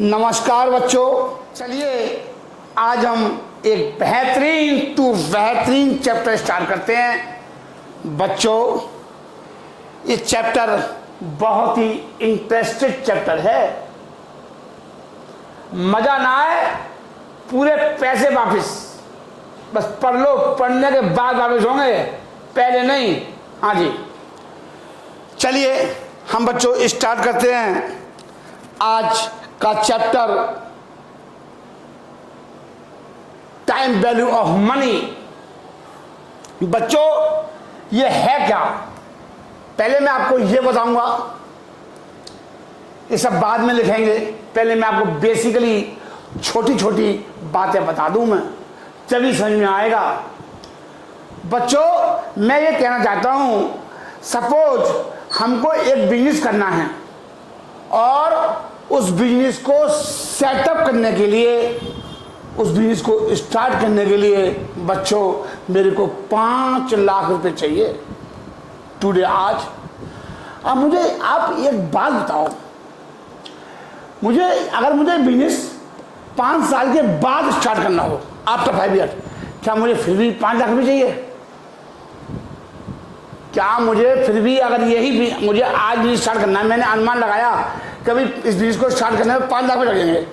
नमस्कार बच्चों, चलिए आज हम एक बेहतरीन चैप्टर स्टार्ट करते हैं। बच्चों, ये चैप्टर बहुत ही इंटरेस्टेड चैप्टर है। मजा ना आए पूरे पैसे वापस, बस पढ़ लो, पढ़ने के बाद वापस होंगे, पहले नहीं। हाँ जी, चलिए हम बच्चों स्टार्ट करते हैं आज का chapter, time value of money. बच्चों, ये है क्या, पहले मैं आपको ये बताऊंगा, ये सब बाद में लिखेंगे। पहले मैं आपको बेसिकली छोटी छोटी बातें बता दूं, मैं तभी समझ में आएगा। बच्चों, मैं ये कहना चाहता हूं, सपोज हमको एक बिजनेस करना है और उस बिजनेस को सेटअप करने के लिए, उस बिजनेस को स्टार्ट करने के लिए बच्चों मेरे को 5 लाख रुपए चाहिए टुडे, आज। अब मुझे आप एक बात बताओ, अगर मुझे बिजनेस 5 साल के बाद स्टार्ट करना हो, आफ्टर 5 ईयर, क्या मुझे फिर भी 5 लाख रुपए चाहिए? क्या मुझे फिर भी, अगर यही भी मुझे आज भी स्टार्ट करना है, मैंने अनुमान लगाया कभी इस बिजनेस को स्टार्ट करने में 5 लाख रुपए लगेंगे,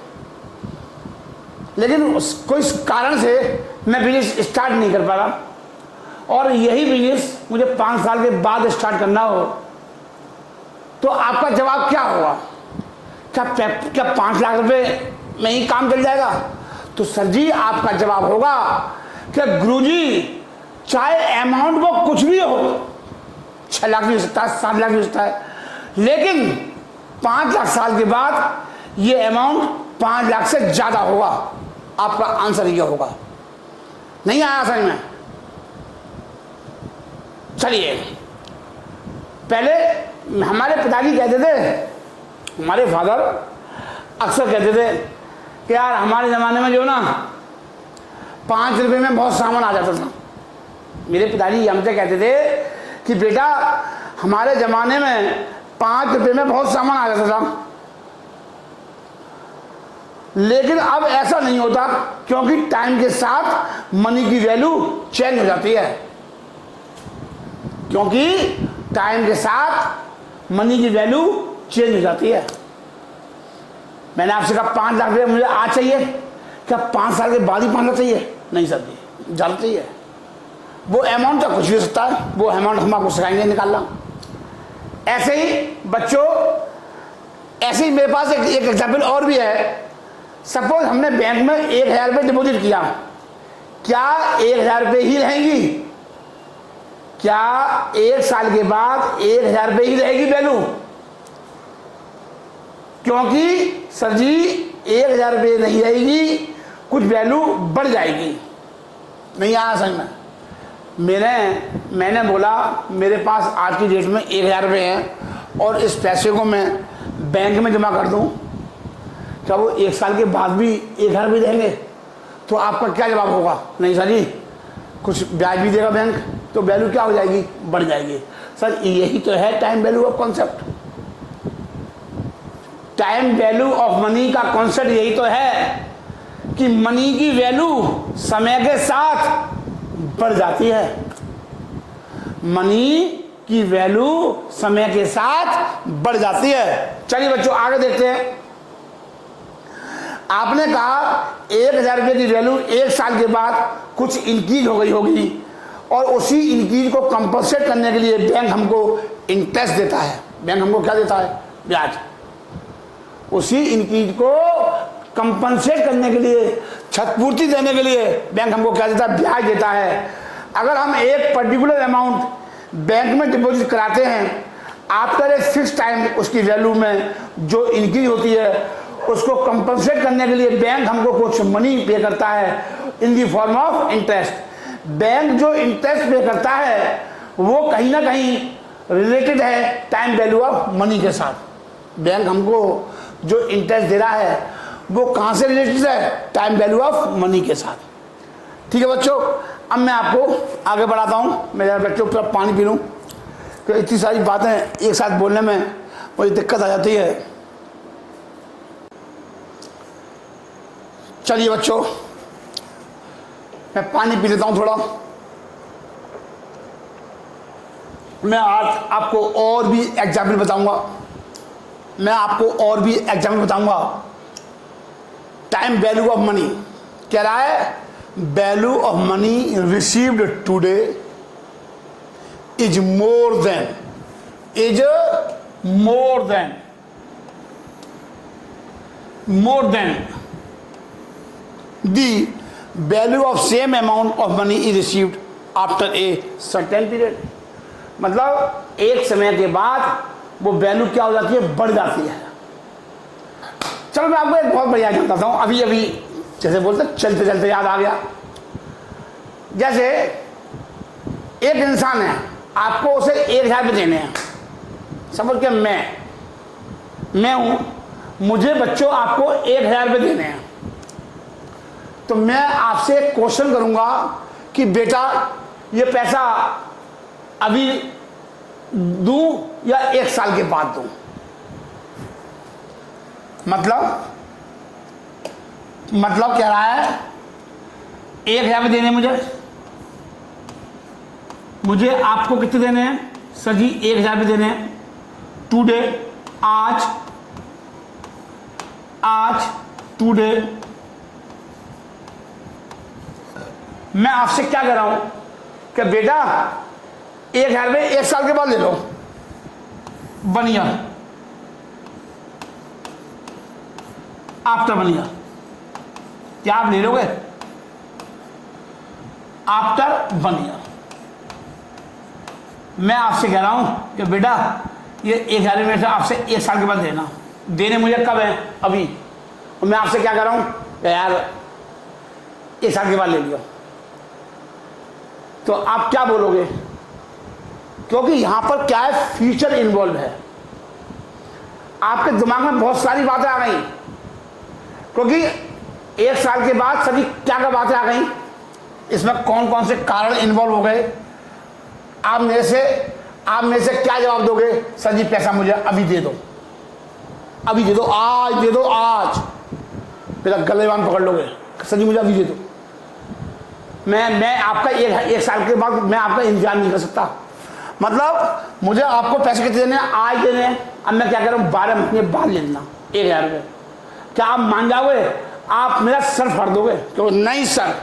लेकिन कोई कारण से मैं बिजनेस स्टार्ट नहीं कर पा रहा, और यही बिजनेस मुझे 5 साल के बाद स्टार्ट करना हो, तो आपका जवाब क्या होगा? क्या 5 लाख रुपए में ही काम चल जाएगा? तो सर जी, आपका जवाब होगा कि गुरुजी, चाहे अमाउंट वो कुछ भी हो, 6 लाख भी हो सकता है, 7 लाख भी हो सकता है, लेकिन 5 लाख साल के बाद ये अमाउंट 5 लाख से ज्यादा होगा। आपका आंसर ये होगा। नहीं आया समझ में? चलिए, पहले हमारे पिताजी कहते थे, हमारे फादर अक्सर कहते थे कि यार हमारे ज़माने में जो ना 5 रुपये में बहुत सामान आ जाता था। मेरे पिताजी हमसे कहते थे कि बेटा, हमारे ज़माने में 5 रुपये में बहुत सामान आ जाता था, लेकिन अब ऐसा नहीं होता, क्योंकि टाइम के साथ मनी की वैल्यू चेंज हो जाती है। क्योंकि टाइम के साथ मनी की वैल्यू चेंज हो जाती है। मैंने आपसे कहा 5 लाख रुपये मुझे आज चाहिए, क्या 5 साल के बाद ही 5 लाख चाहिए? नहीं सर जी, ज़्यादा चाहिए। वो अमाउंट तो कुछ भी हो सकता है, वो अमाउंट हम आपको सिखाएंगे निकालना। ऐसे ही बच्चों, ऐसे ही मेरे पास एक एग्जाम्पल और भी है। सपोज हमने बैंक में 1000 रुपये डिपॉजिट किया, क्या 1000 रुपये ही रहेंगी? क्या 1 साल के बाद 1000 रुपये ही रहेगी वैल्यू? क्योंकि सर जी 1000 रुपये नहीं रहेगी, कुछ वैल्यू बढ़ जाएगी। नहीं आया समझ में? मैंने बोला मेरे पास आज की डेट में 1000 रुपये हैं और इस पैसे को मैं बैंक में जमा कर दूं, क्या वो 1 साल के बाद भी 1000 रुपये देंगे? तो आपका क्या जवाब होगा? नहीं सर जी, कुछ ब्याज भी देगा बैंक, तो वैल्यू क्या हो जाएगी? बढ़ जाएगी। सर यही तो है time value of concept. Time value of money का कॉन्सेप्ट यही तो है कि मनी की वैल्यू समय के साथ बढ़ जाती है। मनी की वैल्यू समय के साथ बढ़ जाती है। चलिए बच्चों, आगे देखते हैं। आपने कहा 1000 रुपये की वैल्यू 1 साल के बाद कुछ इंक्रीज हो गई होगी, और उसी इंक्रीज को कंपनसेट करने के लिए बैंक हमको इंटरेस्ट देता है। बैंक हमको क्या देता है? ब्याज। उसी इंक्रीज को कंपनसेट करने के लिए, क्षतिपूर्ति देने के लिए बैंक हमको क्या देता है? ब्याज देता है। अगर हम एक पर्टिकुलर अमाउंट बैंक में डिपॉजिट कराते हैं, आफ्टर ए फिक्स टाइम उसकी वैल्यू में जो इंक्रीज होती है, उसको कंपनसेट करने के लिए बैंक हमको कुछ मनी पे करता है in the form of interest. Bank जो इंटरेस्ट पे करता है वो कहीं ना कहीं रिलेटेड है टाइम वैल्यू ऑफ मनी के साथ। बैंक हमको जो इंटरेस्ट दे रहा है वो कहाँ से रिलेटेड है? टाइम वैल्यू ऑफ मनी के साथ। ठीक है बच्चों, अब मैं आपको आगे बढ़ाता हूँ। मैं बच्चों पर पानी पी लूँ, तो इतनी सारी बातें एक साथ बोलने में मुझे दिक्कत आ जाती है। चलिए बच्चों, मैं पानी पी लेता हूं थोड़ा। मैं आज आपको और भी एग्जाम्पल बताऊंगा, टाइम वैल्यू ऑफ मनी। कह रहा है value of money received today is more than the value of same amount of money is received after a certain period. मतलब एक समय के बाद वो वैल्यू क्या हो जाती है, बढ़ जाती है। चलो मैं आपको एक बहुत बढ़िया बताता हूँ, अभी अभी जैसे बोलते चलते चलते याद आ गया। जैसे एक इंसान है, आपको उसे 1,000 रुपये देने हैं। समझ के मैं हूं, मुझे बच्चों आपको 1,000 रुपये देने हैं। तो मैं आपसे एक क्वेश्चन करूंगा कि बेटा ये पैसा अभी दूं या 1 साल के बाद दूं। मतलब कह रहा है 1,000 रुपये देने मुझे आपको कितने देने हैं सर जी? 1,000 रुपये देने हैं टुडे, आज टुडे। मैं आपसे क्या कह रहा हूं कि बेटा 1,000 रुपये 1 साल के बाद ले लो, बनिया आफ्टर बनिया। क्या आप ले लोगे? आफ्टर बनिया। मैं आपसे कह रहा हूं कि बेटा ये 1,000 रुपये से आपसे 1 साल के बाद देने मुझे कब है? अभी। और मैं आपसे क्या कह रहा हूं कि यार 1 साल के बाद ले लियो। तो आप क्या बोलोगे? क्योंकि यहां पर क्या है, फ्यूचर इन्वॉल्व है। आपके दिमाग में बहुत सारी बातें आ गई, क्योंकि 1 साल के बाद सभी क्या बातें आ गई, इसमें कौन कौन से कारण इन्वॉल्व हो गए। आप मेरे से क्या जवाब दोगे? सर जी पैसा मुझे अभी दे दो, आज दे दो, आज। मेरा गलेवान पकड़ लोगे, सर जी मुझे अभी दे दो। मैं आपका एक साल के बाद मैं आपका इंतजार नहीं कर सकता। मतलब मुझे आपको पैसे कितने देने हैं? आज देने हैं। अब मैं क्या कह रहा हूँ, 12 महीने बाद ले लेना 1,000 रुपये। क्या आप मान जाओगे? आप मेरा सर फाड़ दोगे? तो नहीं सर,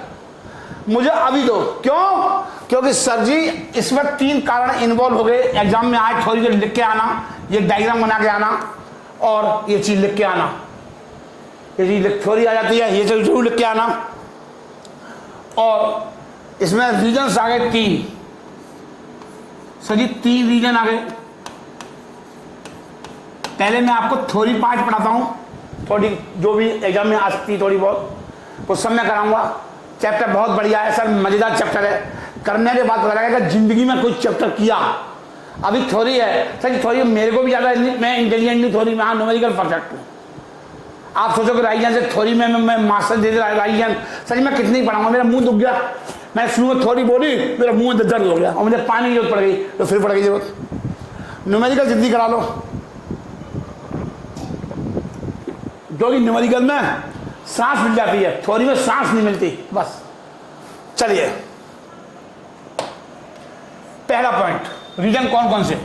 मुझे अभी दो। क्यों? क्योंकि सर जी इसमें 3 कारण इन्वॉल्व हो गए। एग्जाम में आज थोड़ी देर लिख के आना, ये डायग्राम बना के आना, और ये चीज लिख के आना। ये चीज थोड़ी आ जाती है, ये चीज जरूर लिख के आना। और इसमें रीजन्स आ गए 3। सर जी 3 रीजन आ गए। पहले मैं आपको थ्योरी पार्ट पढ़ाता हूं, थोड़ी जो भी एग्जाम में आ सकती थोड़ी बहुत, वो सब मैं कराऊंगा। चैप्टर बहुत बढ़िया है सर, मजेदार चैप्टर है। करने के बाद पता लगेगा जिंदगी में कोई चैप्टर किया। अभी थ्योरी है सर जी, थ्योरी मेरे को भी ज़्यादा, मैं इंटेलिजेंट नहीं थ्योरी में, हाँ न्यूमेरिकल परफेक्ट हूँ। आप सोचो कि राइजन से थ्योरी में मैं मास्टर दे रहा राइजन, सर जी मैं कितनी पढ़ाऊंगा, मेरा मुंह दुख गया। मैं शुरू में थ्योरी बोली, मेरा मुंह में दर्द हो गया और मुझे पानी की जरूरत पड़ गई, तो फिर पड़ गई जरूरत। न्यूमेरिकल जितनी करा लो, जो कि न्यूमेरिकल में सांस मिल जाती है, थ्योरी में सांस नहीं मिलती। बस चलिए, पहला पॉइंट, रीजन कौन कौन से?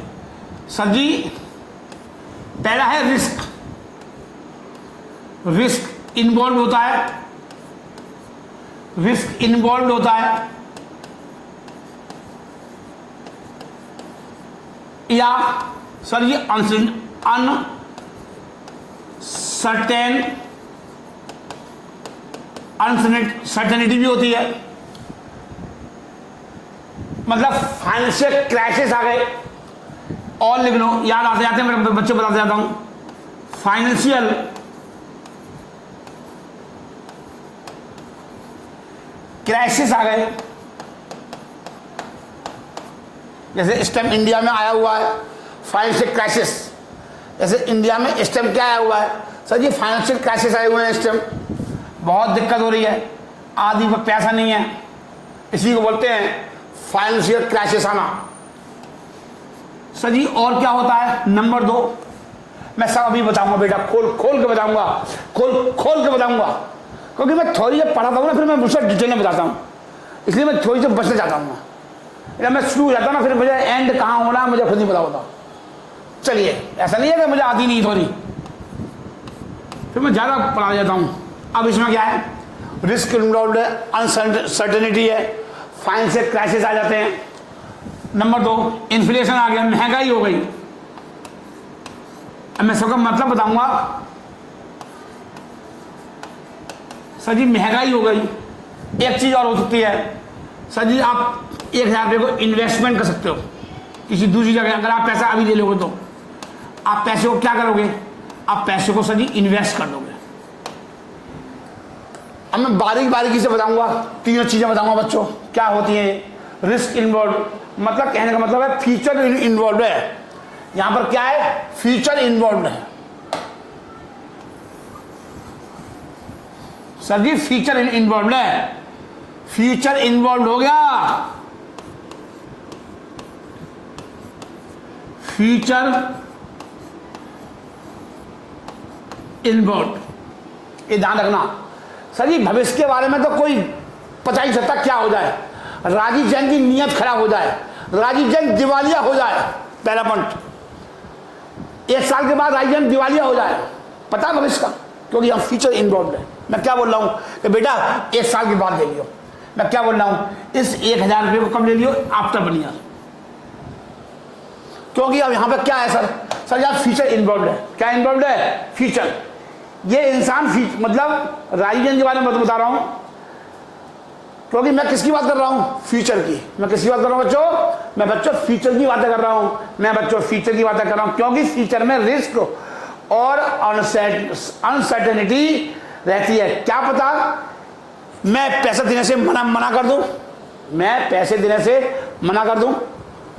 सर जी पहला है रिस्क इन्वॉल्व होता है, रिस्क इन्वॉल्व होता है, या सर ये अनसर्टेनिटी भी होती है। मतलब फाइनेंशियल क्राइसिस आ गए, और लिख लो, याद आते जाते हैं, मेरे बच्चों बताते जाता हूं। फाइनेंशियल क्राइसिस आ गए, जैसे इस टाइम इंडिया में आया हुआ है फाइनेंशियल क्राइसिस। जैसे इंडिया में इस टाइम क्या आया हुआ है? सर जी फाइनेंशियल क्राइसिस आए हुए हैं इस टाइम, बहुत दिक्कत हो रही है, आदमी पर पैसा नहीं है, इसी को बोलते हैं फाइनेंशियल क्राइसिस आना। सर जी और क्या होता है? नंबर 2, मैं सब अभी बताऊंगा बेटा, खोल के बताऊंगा, खोल के बताऊंगा। क्योंकि मैं थोड़ी जब पढ़ाता हूँ ना फिर मैं मुझसे डिटेल में बताता हूँ, इसलिए मैं थोड़ी से बचना चाहता हूँ। जब मैं शुरू हो जाता हूँ ना फिर मुझे एंड कहाँ होना मुझे खुद नहीं पता होता। चलिए, ऐसा नहीं है कि मुझे आती नहीं थोड़ी, फिर मैं ज़्यादा पढ़ा जाता हूँ। अब इसमें क्या है, रिस्क इन्वॉल्व है, अनसर्टेनिटी है, फाइनेंशियल क्राइसिस आ जाते हैं। नंबर 2 इन्फ्लेशन आ गया, महंगाई हो गई। अब मैं सबका मतलब बताऊंगा। सर जी महंगाई हो गई। एक चीज़ और हो सकती है, सर जी आप 1000 रुपये को इन्वेस्टमेंट कर सकते हो किसी दूसरी जगह। अगर आप पैसा अभी ले लोगे तो आप पैसे को क्या करोगे, आप पैसे को सर जी इन्वेस्ट कर दोगे। अब मैं बारीकी से बताऊंगा, तीनों चीज़ें बताऊंगा बच्चों क्या होती हैं। रिस्क इन्वॉल्व मतलब कहने का मतलब है फ्यूचर इन्वॉल्व है। यहां पर क्या है, फ्यूचर इन्वॉल्व है। सर जी फ्यूचर इन्वॉल्व है, फ्यूचर इन्वॉल्व हो गया, फ्यूचर इन्वॉल्व, ये ध्यान रखना। सर जी भविष्य के बारे में तो कोई पता ही सकता क्या हो जाए, राजीव जैन की नीयत खराब हो जाए, राजीव जैन दिवालिया हो जाए, पहला पॉइंट। 1 साल के बाद राजीव जैन दिवालिया हो जाए, पता भविष्य का, क्योंकि हम फ्यूचर इन्वॉल्व है। मैं क्या बोल रहा हूं कि बेटा 1 साल के बाद ले लियो। मैं क्या बोल रहा हूं, इस 1000 रुपये को कब ले लियो, आफ्टर 1 ईयर। क्योंकि अब यहां पर क्या है सर यार फ्यूचर इन्वॉल्व है। क्या इन्वॉल्व है, फ्यूचर। ये इंसान मतलब राजीव जैन के बारे में बता रहा हूं, क्योंकि मैं किसकी बात कर रहा हूं, फ्यूचर की। मैं किसकी बात कर रहा हूं बच्चों, मैं बच्चों फ्यूचर की बातें कर रहा हूं, मैं बच्चों फ्यूचर की बातें कर रहा हूं। क्योंकि फ्यूचर में रिस्क और अनसर्टेनिटी रहती है। क्या पता मैं पैसा देने से मना कर दूं, मैं पैसे देने से मना कर दूं,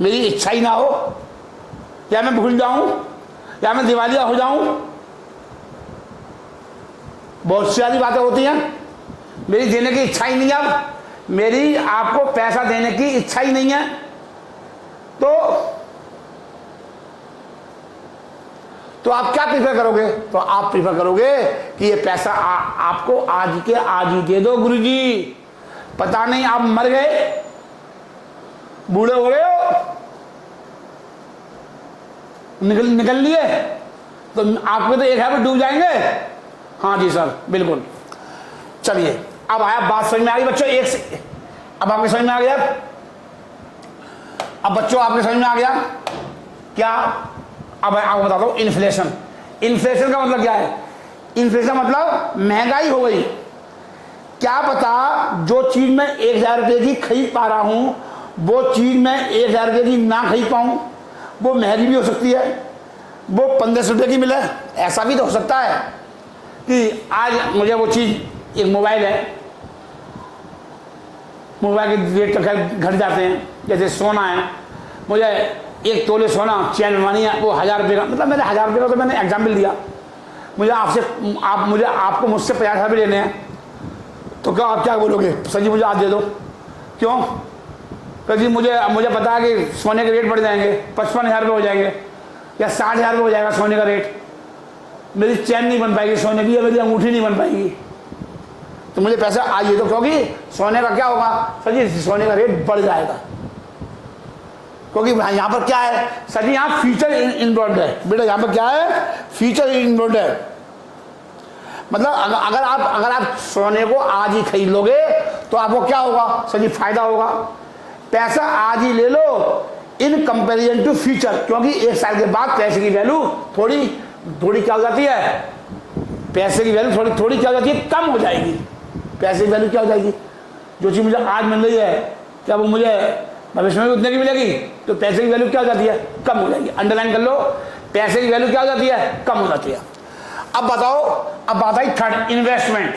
मेरी इच्छा ही ना हो, या मैं भूल जाऊं, या मैं दिवालिया हो जाऊं। बहुत सारी बातें होती हैं। मेरी देने की इच्छा ही नहीं है, अब मेरी आपको पैसा देने की इच्छा ही नहीं है, तो आप क्या प्रीफर करोगे, तो आप प्रीफर करोगे कि ये पैसा आपको आज के आज ही दे दो गुरुजी। पता नहीं आप मर गए, बूढ़े हो गए हो, निकल लिए, तो आपके तो 1 है डूब जाएंगे। हाँ जी सर बिल्कुल। चलिए अब आया, बात समझ में आ गई बच्चों, एक से अब आपके समझ में आ गया। अब बच्चों आपके समझ में आ गया क्या। अब आपको बता दो इन्फ्लेशन। इन्फ्लेशन का मतलब क्या है, इन्फ्लेशन मतलब महंगाई हो गई। क्या पता जो चीज मैं 1000 रुपये की खरीद पा रहा हूं वो चीज मैं 1000 रुपये की ना खरीद पाऊं, वो महंगी भी हो सकती है, वो 1500 रुपये की मिले। ऐसा भी तो हो सकता है कि आज मुझे वो चीज, एक मोबाइल है, मोबाइल के रेट घट जाते हैं। जैसे सोना है, मुझे 1 तोले सोना चैन बनवानी है, वो 1000 रुपये का, मतलब मैंने 1000 रुपये का तो मैंने एग्जाम्पल दिया। मुझे आपको मुझसे 50 रुपये लेने हैं, तो क्या आप क्या बोलोगे, सर जी मुझे आज दे दो। क्यों, क्योंकि मुझे पता है कि सोने के रेट बढ़ जाएंगे, 55,000 रुपये हो जाएंगे, या 60,000 रुपये हो जाएगा सोने का रेट। मेरी चैन नहीं बन पाएगी सोने की, या मेरी अंगूठी नहीं बन पाएगी, तो मुझे पैसा आज दे दो। क्योंकि सोने का क्या होगा सर जी, सोने का रेट बढ़ जाएगा। क्योंकि यहाँ पर क्या है सर जी, यहाँ फ्यूचर इन्वॉल्व है बेटा। यहाँ पर क्या है, फ्यूचर इन्वॉल्व है। मतलब अगर आप सोने को आज ही खरीद लोगे तो आपको क्या होगा सर जी, फायदा होगा। पैसा आज ही ले लो इन कंपेरिजन टू फ्यूचर, क्योंकि 1 साल के बाद पैसे की वैल्यू थोड़ी क्या हो जाती है, पैसे की वैल्यू थोड़ी क्या हो जाती है, कम हो जाएगी। पैसे की वैल्यू क्या हो जाएगी, जो चीज़ मुझे आज मिल रही है क्या वो मुझे भविष्य में भी उतने की मिलेगी, तो पैसे की वैल्यू क्या हो जाती है, कम हो जाएगी। अंडरलाइन कर लो, पैसे की वैल्यू क्या हो जाती है, कम हो जाती है। अब बताओ, अब बात आई थर्ड, इन्वेस्टमेंट।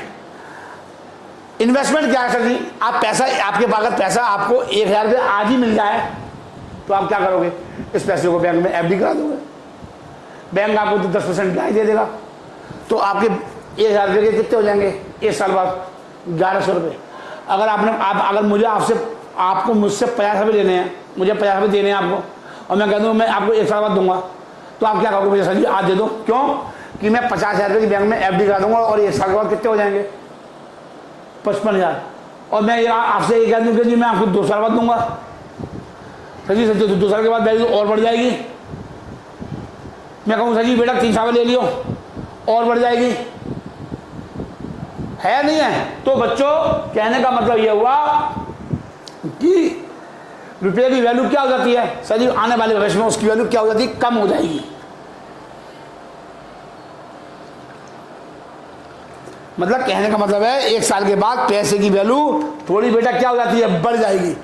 इन्वेस्टमेंट क्या है सर जी, आप पैसा, आपके पास अगर पैसा आपको 1000 रुपये आज ही मिल जाए तो आप क्या करोगे, इस पैसे को बैंक में एफडी करा दोगे। बैंक आपको तो 10% ब्याज दे देगा, तो आपके 1000 रुपये के कितने हो जाएंगे 1 साल बाद, 1100 रुपये। अगर अगर आपको मुझसे 50 रुपये लेने हैं, मुझे 50 रुपये देने हैं आपको, और मैं कह दूँ मैं आपको 1 साल बाद दूंगा, तो आप क्या करोगे, मुझे सर जी आज दे दो। क्यों कि मैं 50,000 रुपये की बैंक में एफडी करा दूंगा, और 1 साल के बाद कितने हो जाएंगे, 55,000, और मैं आपसे ये कह दूँ कि जी मैं आपको 2 साल बाद दूंगा, सर जी 2 साल के बाद वैल्यू और बढ़ जाएगी। मैं कहूँ सर जी बेटा 3 साल ले लियो और बढ़ जाएगी, है नहीं है? तो बच्चों कहने का मतलब ये हुआ कि रुपये की वैल्यू क्या हो जाती है सर जी, आने वाले भविष्य में उसकी वैल्यू क्या हो जाती है, कम हो जाएगी। मतलब कहने का मतलब है 1 साल के बाद पैसे की वैल्यू थोड़ी बेटा क्या हो जाती है, बढ़ जाएगी।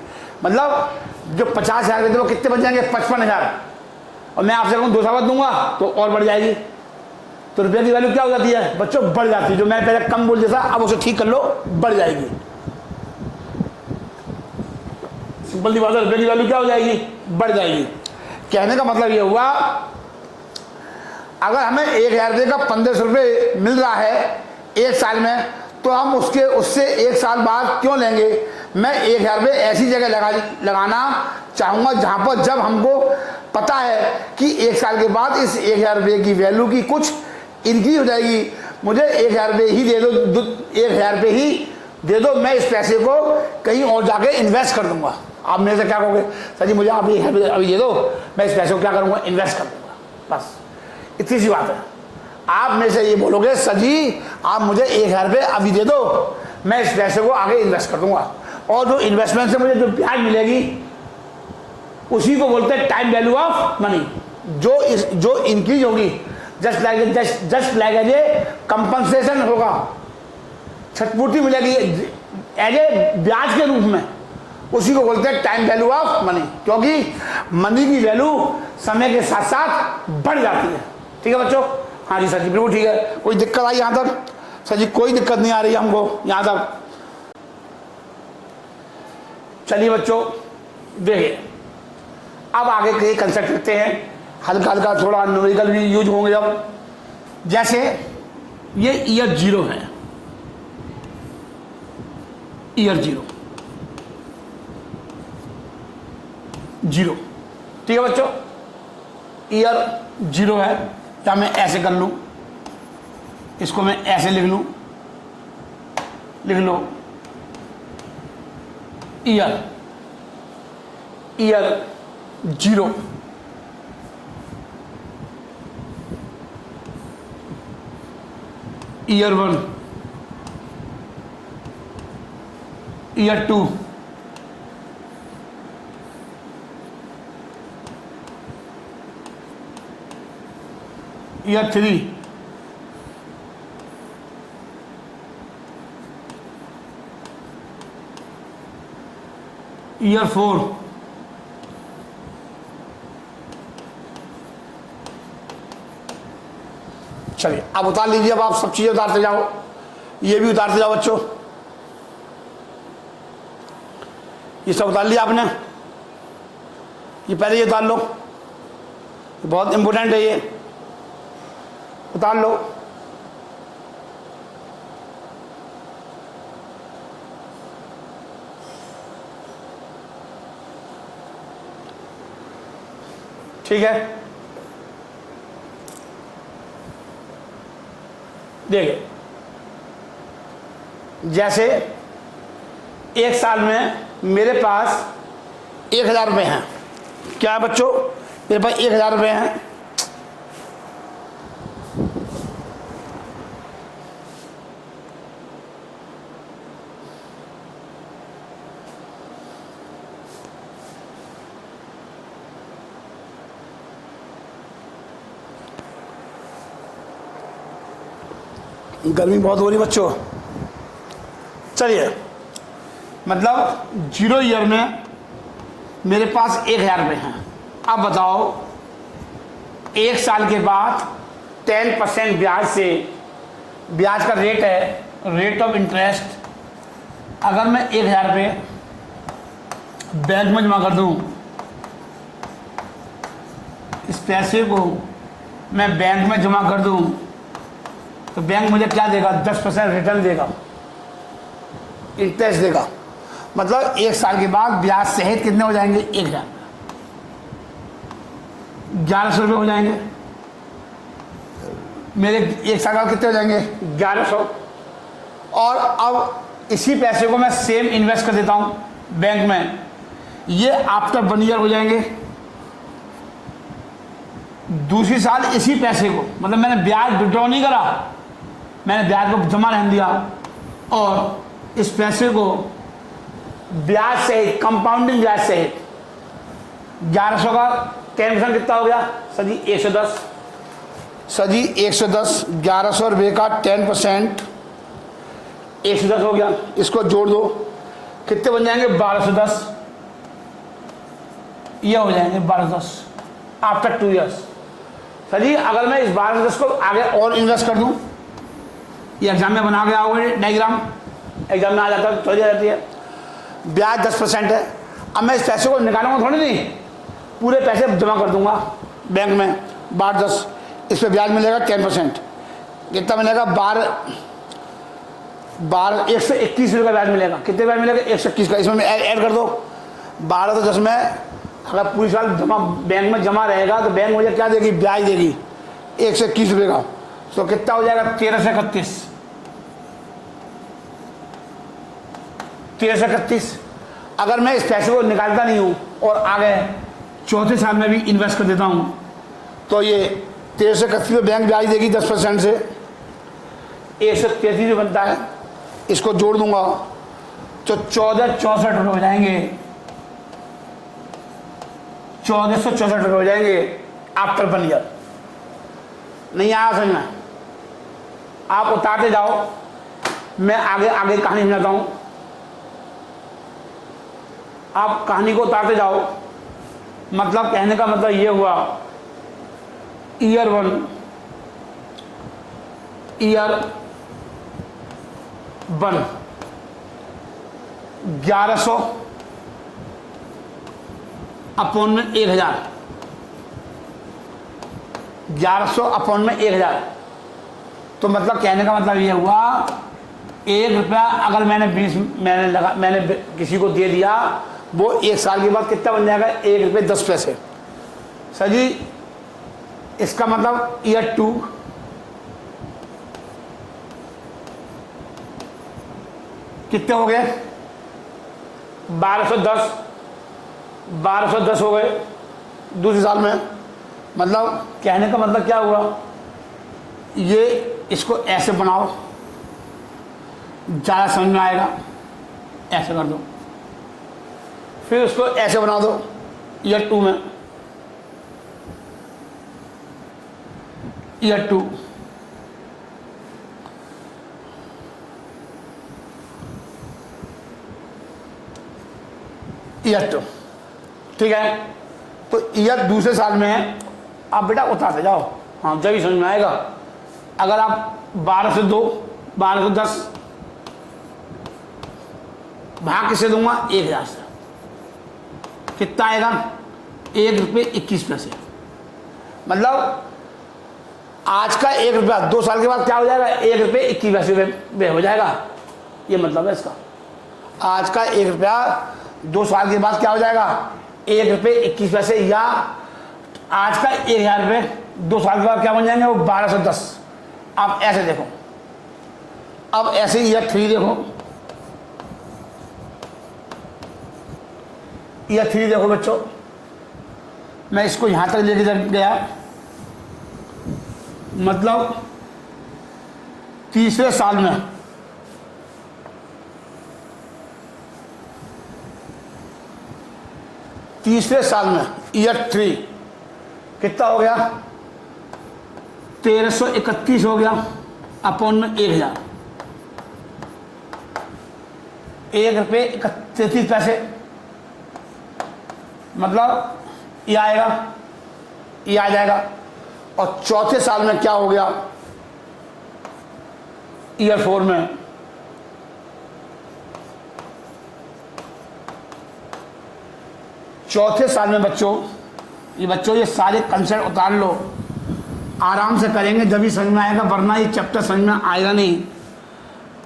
मतलब जो 50,000 के थे वो कितने बन जाएंगे, 55,000, और मैं आपसे कहूँ 2 साल बाद दूंगा तो और बढ़ जाएगी। तो रुपये की वैल्यू क्या हो जाती है बच्चों, बढ़ जाती है। जो मैं पहले कम बोल देता अब उसे ठीक कर लो, बढ़ जाएगी। सिंपल सी बात है, रुपये की वैल्यू क्या हो जाएगी, बढ़ जाएगी। कहने का मतलब ये हुआ अगर हमें 1,000 रुपये का 1,500 रुपये मिल रहा है 1 साल में, तो हम उससे 1 साल बाद क्यों लेंगे। मैं 1,000 रुपये ऐसी जगह लगाना चाहूँगा जहाँ पर जब हमको पता है कि 1 साल के बाद इस 1,000 रुपये की वैल्यू की कुछ इंक्रीज हो जाएगी। मुझे 1,000 रुपये ही दे दो, 1,000 रुपये ही दे दो, मैं इस पैसे को कहीं और जाके इन्वेस्ट कर दूंगा। आप मेरे से क्या कहोगे, सर जी मुझे आप ये अभी दे दो, मैं इस पैसे को क्या करूँगा, इन्वेस्ट कर दूंगा। बस इतनी सी बात है। आप मेरे से ये बोलोगे सर जी आप मुझे 1,000 रुपये अभी दे दो, मैं इस पैसे को आगे इन्वेस्ट कर दूंगा, और जो इन्वेस्टमेंट से मुझे जो ब्याज मिलेगी उसी को बोलते हैं टाइम वैल्यू ऑफ मनी। जो इंक्रीज होगी just like as a compensation होगा, क्षतिपूर्ति मिलेगी एज ए ब्याज के रूप में, उसी को बोलते हैं टाइम वैल्यू ऑफ मनी। क्योंकि मनी की वैल्यू समय के साथ साथ बढ़ जाती है। ठीक है बच्चों, हाँ जी सर जी बिल्कुल ठीक है। कोई दिक्कत आई यहाँ तक सर जी? कोई दिक्कत नहीं आ रही हमको यहाँ तक। चलिए बच्चों देखिए, अब आगे के कंसेप्ट करते हैं, हल्का हल्का थोड़ा न्यूमेरिकल भी यूज होंगे। अब जैसे ये ईयर 0 है, ईयर 0, ठीक है बच्चों, ईयर 0 है, या मैं ऐसे कर लूं, इसको मैं ऐसे लिख लो year 0, year 1, year 2, year 3, year 4, चलिए अब उतार लीजिए। अब आप सब चीजें उतारते जाओ, ये भी उतारते जाओ बच्चों, ये सब उतार लिया आपने, ये पहले ये उतार लो, बहुत इंपॉर्टेंट है, ये उतार लो। ठीक है, देखिए जैसे 1 साल में मेरे पास 1,000 रुपये हैं। क्या है बच्चों, मेरे पास 1,000 रुपये हैं। गर्मी बहुत हो रही बच्चों। चलिए मतलब 0 ईयर में मेरे पास 1,000 रुपये हैं। अब बताओ 1 साल के बाद 10% ब्याज से, ब्याज का रेट है, रेट ऑफ इंटरेस्ट, अगर मैं 1,000 रुपये बैंक में जमा कर दूं, इस पैसे को मैं बैंक में जमा कर दूं तो बैंक मुझे क्या देगा, 10% रिटर्न देगा, इंटरेस्ट देगा। मतलब 1 साल के बाद ब्याज सहित कितने हो जाएंगे, 1,000, 1,100 रुपये हो जाएंगे। मेरे 1 साल बाद कितने हो जाएंगे, 1,100। और अब इसी पैसे को मैं सेम इन्वेस्ट कर देता हूँ बैंक में, ये आफ्टर 1 ईयर हो जाएंगे। दूसरी साल इसी पैसे को, मतलब मैंने ब्याज विड्रॉ नहीं करा, मैंने ब्याज को जमा रहने दिया और इस पैसे को ब्याज सहित, कंपाउंडिंग ब्याज सहित 1100 का 10% कितना हो गया सर जी? 110। सर जी 110, 1100 रुपये का 10% 110 हो गया। इसको जोड़ दो, कितने बन जाएंगे? 1210। ये हो जाएंगे 1210 आफ्टर 2 ईयर्स। सर जी अगर मैं इस 1210 को आगे और इन्वेस्ट कर दूं, ये एग्जाम में बना के आओगे डायग्राम, एग्जाम में आ जाता है, चली जाती है। ब्याज 10% है। अब मैं इस पैसे को निकालूंगा थोड़ी नहीं, पूरे पैसे जमा कर दूंगा बैंक में 1210, इस पर ब्याज मिलेगा 10%। कितना मिलेगा? 121 रुपये का ब्याज मिलेगा। कितने ब्याज मिलेगा? 121 का। इसमें ऐड कर दो 1210 में। अगर पूरी साल जमा बैंक में जमा रहेगा तो बैंक मुझे क्या देगी? ब्याज देगी 121 रुपये का। तो कितना हो जाएगा? 1331। 1331। अगर मैं इस पैसे को निकालता नहीं हूँ और आगे चौथे साल में भी इन्वेस्ट कर देता हूँ तो ये 1331 में बैंक ब्याज देगी 10% से 133 बनता है। इसको जोड़ दूंगा तो 1464 रुपये हो जाएंगे। 1464 रुपये हो जाएंगे आफ्टर 1 ईयर। नहीं आया समझ में? आप उतारते जाओ, मैं आगे आगे कहानी समझाता हूँ। आप कहानी को उतारते जाओ, मतलब कहने का मतलब ये हुआ, ईयर 1 1100 अपॉन में 1000, 1100 अपॉन में 1000। तो मतलब कहने का मतलब ये हुआ 1 रुपया अगर मैंने किसी को दे दिया, वो 1 साल के बाद कितना बन जाएगा? 1 रुपये 10 पैसे। सर जी इसका मतलब ईयर 2 कितने हो गए? 1210 हो गए दूसरे साल में। मतलब कहने का मतलब क्या हुआ? ये इसको ऐसे बनाओ, ज़्यादा समझ में आएगा। ऐसे कर दो, फिर उसको ऐसे बना दो ईयर 2 में। ईयर 2 ठीक है। तो ईयर दूसरे साल में है। आप बेटा उतारते जाओ, हाँ जब ही समझ में आएगा। अगर आप 12 से 2 1210 भाग किसे दूंगा? 1000 से। कितना आएगा? 1 रुपये 21 पैसे। मतलब आज का 1 रुपया 2 साल के बाद क्या हो जाएगा? 1 रुपये 21 पैसे हो जाएगा। ये मतलब है इसका। आज का 1 रुपया 2 साल के बाद क्या हो जाएगा? 1 रुपये 21 पैसे। या आज का 1000 रुपये 2 साल के बाद क्या बन जाएंगे? वो 1210। आप ऐसे देखो, अब ऐसे ईयर 3 देखो, ईयर 3 देखो बच्चों। मैं इसको यहां तक लेके गया, मतलब तीसरे साल में ईयर 3 कितना हो गया? 1331 हो गया अपॉन में 1000, 1 रुपये 33 पैसे। मतलब ये आएगा, ये आ जाएगा। और चौथे साल में क्या हो गया? ईयर 4 में चौथे साल में बच्चों ये सारे कंसेप्ट उतार लो, आराम से करेंगे जब भी समझ में आएगा, वरना ये चैप्टर समझ में आएगा नहीं।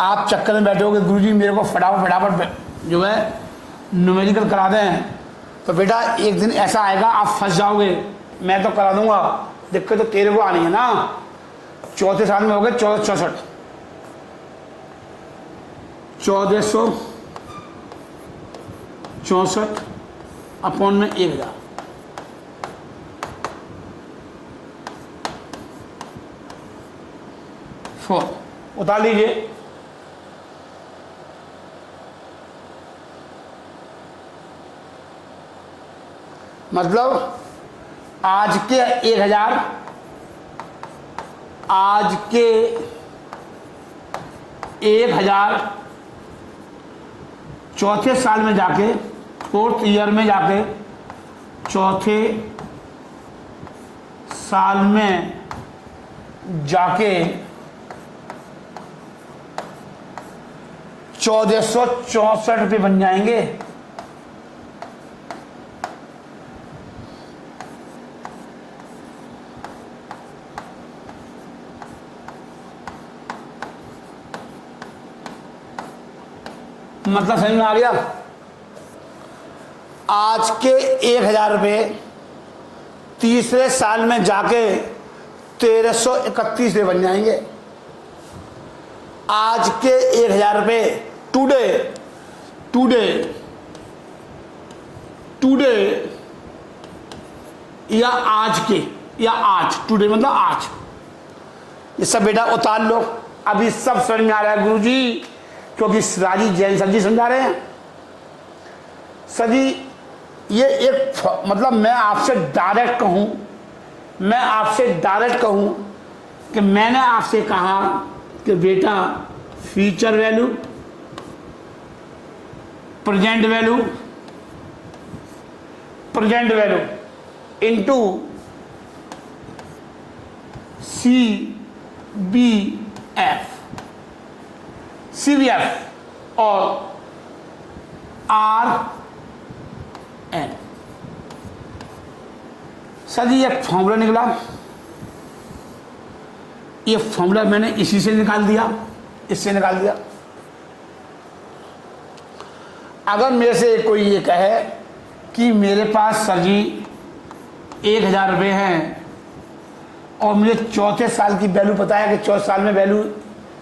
आप चक्कर में बैठोगे गुरुजी मेरे को फटाफट जो है न्यूमेरिकल करा दें, तो बेटा एक दिन ऐसा आएगा आप फंस जाओगे। मैं तो करा दूंगा, दिक्कत तो तेरे को आनी है ना। चौथे साल में हो गए 1464, 1464 अपॉन में 1000। उतार लीजिए। मतलब आज के 1000, आज के 1000 चौथे साल में जाके, 4th ईयर में जाके, चौथे साल में जाके 1464 रुपये बन जाएंगे। मतलब समझ में आ गया। आज के 1000 रुपये तीसरे साल में जाके 1331 रुपये बन जाएंगे। आज के 1000 रुपये टुडे या आज के, या आज, टुडे मतलब आज। ये सब बेटा उतार लो। अभी सब समझ में आ रहा है गुरुजी, क्योंकि राजी जैन सर जी समझा रहे हैं। सर जी ये एक मतलब मैं आपसे डायरेक्ट कहूं कि मैंने आपसे कहा कि बेटा future value, present value into CBF और RN। सर जी ये फॉर्मूला निकला, ये फॉर्मूला मैंने इसी से निकाल दिया, इससे निकाल दिया। अगर मेरे से कोई ये कहे कि मेरे पास सर जी 1000 रुपये हैं और मुझे चौथे साल की वैल्यू पता है कि चौथे साल में वैल्यू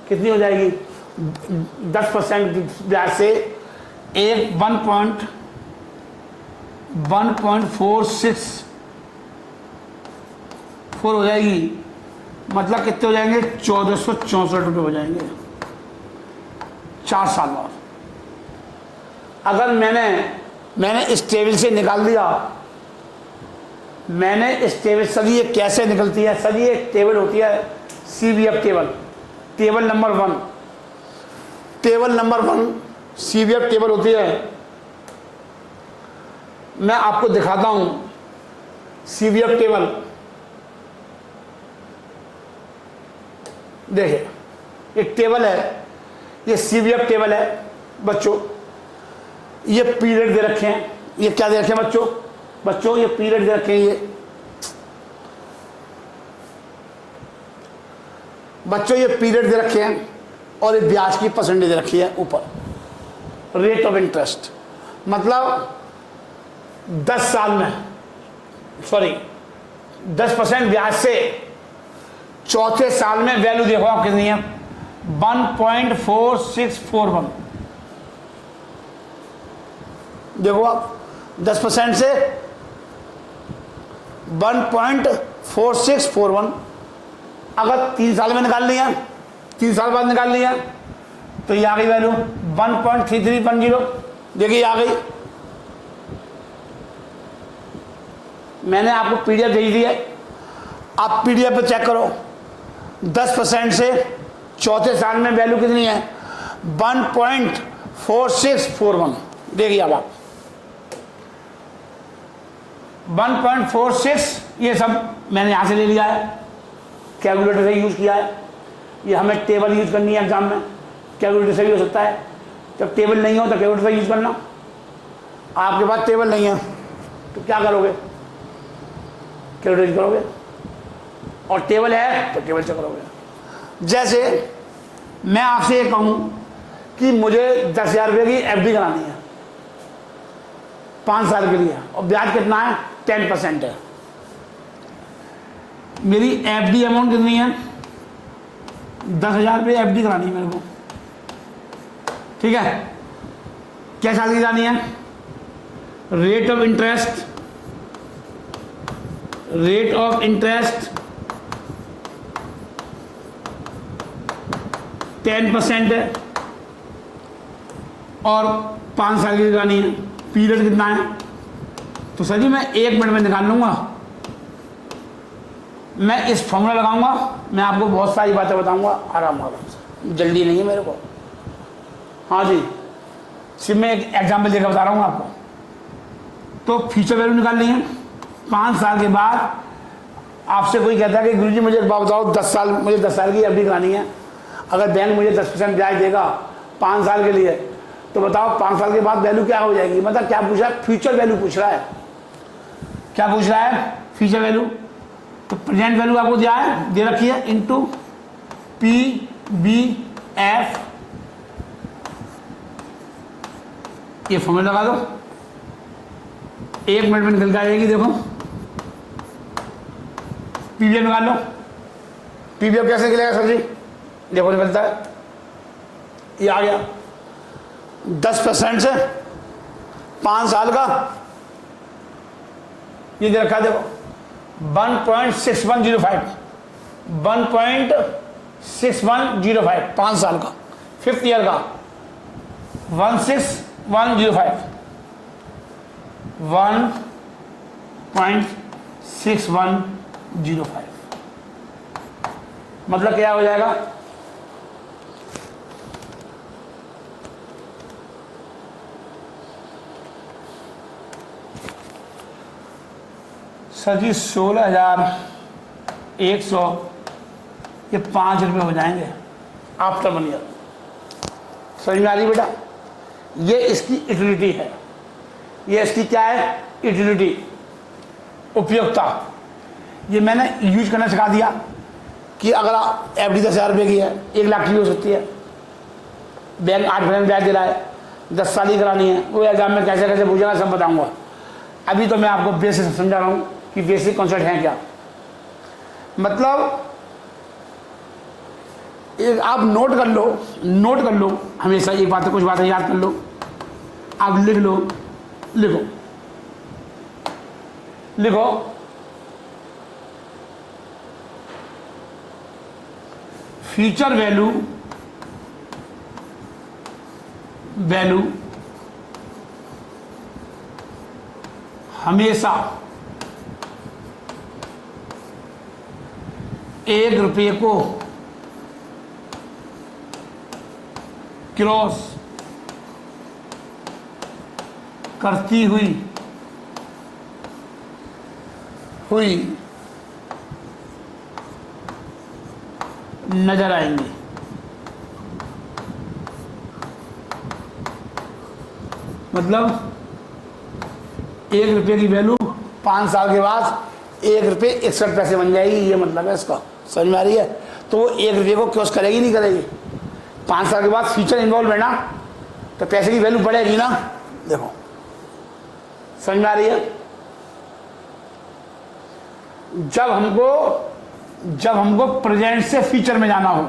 कितनी हो जाएगी, 10% ब्याज से 1.464 हो जाएगी। मतलब कितने हो जाएंगे, 1464 रुपये हो जाएंगे 4 साल बाद। अगर मैंने इस टेबल से निकाल दिया, मैंने इस टेबल, सर ये कैसे निकलती है? सर ये एक टेबल होती है CBF table, table number 1 CBF table होती है। मैं आपको दिखाता हूं CBF टेबल। देखिए एक टेबल है, ये CBF टेबल है बच्चों। ये पीरियड दे रखे हैं, ये क्या दे रखे हैं बच्चों ये पीरियड दे रखे हैं। ये बच्चों ये पीरियड दे रखे हैं और ये ब्याज की परसेंटेज दे रखी है ऊपर, रेट ऑफ इंटरेस्ट। मतलब 10 साल में 10% ब्याज से चौथे साल में वैल्यू देखो आप कितनी है, 1.4641। देखो आप 10% से 1.4641। अगर 3 साल में निकाल लिया, 3 साल बाद निकाल लिया तो ये आ गई वैल्यू 1.3310। देखिए आ गई। मैंने आपको PDF भेज दी है, आप PDF पे चेक करो। 10% से चौथे साल में वैल्यू कितनी है, 1.4641। देखिए अब आप 1.46, ये सब मैंने यहां से ले लिया है, कैलकुलेटर से यूज किया है। ये हमें टेबल यूज करनी है एग्जाम में, कैलकुलेटर से भी हो सकता है। जब टेबल नहीं हो तो कैलकुलेटर से यूज करना। आपके पास टेबल नहीं है तो क्या करोगे, कैलकुलेटर यूज करोगे, और टेबल है तो टेबल से करोगे। जैसे मैं आपसे ये कहूं कि मुझे 10,000 रुपये की FD करानी है 5 साल के लिए, और ब्याज कितना है, 10% है। मेरी FD अमाउंट कितनी है, 10,000 रुपये FD करानी है मेरे को, ठीक है, क्या साल की जानी है? रेट ऑफ इंटरेस्ट 10% है और 5 साल की लगानी है। पीरियड कितना है? तो सर जी मैं 1 मिनट में निकाल लूँगा। मैं इस फॉर्मूला लगाऊंगा, मैं आपको बहुत सारी बातें बताऊंगा आराम से, जल्दी नहीं है मेरे को। हाँ जी, सिर्फ मैं एक एग्जाम्पल देकर बता रहा हूँ आपको। तो फ्यूचर वैल्यू निकालनी है 5 साल के बाद। आपसे कोई कहता है कि गुरुजी मुझे एक बात बताओ, 10 साल की एफडी करानी है, अगर बैंक मुझे 10% ब्याज देगा 5 साल के लिए, तो बताओ 5 साल के बाद वैल्यू क्या हो जाएगी? मतलब क्या पूछ रहा है? फ्यूचर वैल्यू पूछ रहा है। क्या पूछ रहा है? Future value. तो प्रेजेंट वैल्यू आपको दिया है, दे रखी है, इंटू PBF, ये फॉर्मूला लगा दो, 1 मिनट में निकल के आएगी। देखो PBF निकाल लो। PBF कैसे निकलेगा सर जी? देखो निकलता है, ये आ गया 10% से 5 साल का, ये दे रखा है देखो 1.6105 5 साल का, 5th ईयर का 1.6105 मतलब क्या हो जाएगा? सर जी 16,100, ये 5 रुपये हो जाएंगे आफ्टर 1 ईयर। समझ में आ रही बेटा? ये इसकी यूटिलिटी है, ये इसकी क्या है? यूटिलिटी, उपयोगिता। ये मैंने यूज करना सिखा दिया कि अगर एफडी 10,000 रुपये की है, 1 लाख की हो सकती है, बैंक 8% ब्याज दे रहा है, 10 साल ही करानी है, वो एग्जाम में कैसे कैसे पूछेगा सब बताऊंगा। अभी तो मैं आपको बेसिक समझा रहा हूँ कि बेसिक कॉन्सेप्ट है क्या। मतलब एक आप नोट कर लो हमेशा एक बात, कुछ बातें याद कर लो, आप लिख लो, लिखो फ्यूचर वैल्यू हमेशा 1 रुपये को क्रॉस करती हुई नजर आएंगी। मतलब 1 रुपये की वैल्यू 5 साल के बाद 1 रुपये 61 पैसे बन जाएगी, ये मतलब है इसका। समझ में आ रही है? तो वो 1 रुपये को क्रॉस करेगी नहीं करेगी? 5 साल के बाद फ्यूचर इन्वॉल्व है ना, तो पैसे की वैल्यू बढ़ेगी ना। देखो समझ में आ रही है? जब हमको प्रेजेंट से फ्यूचर में जाना हो,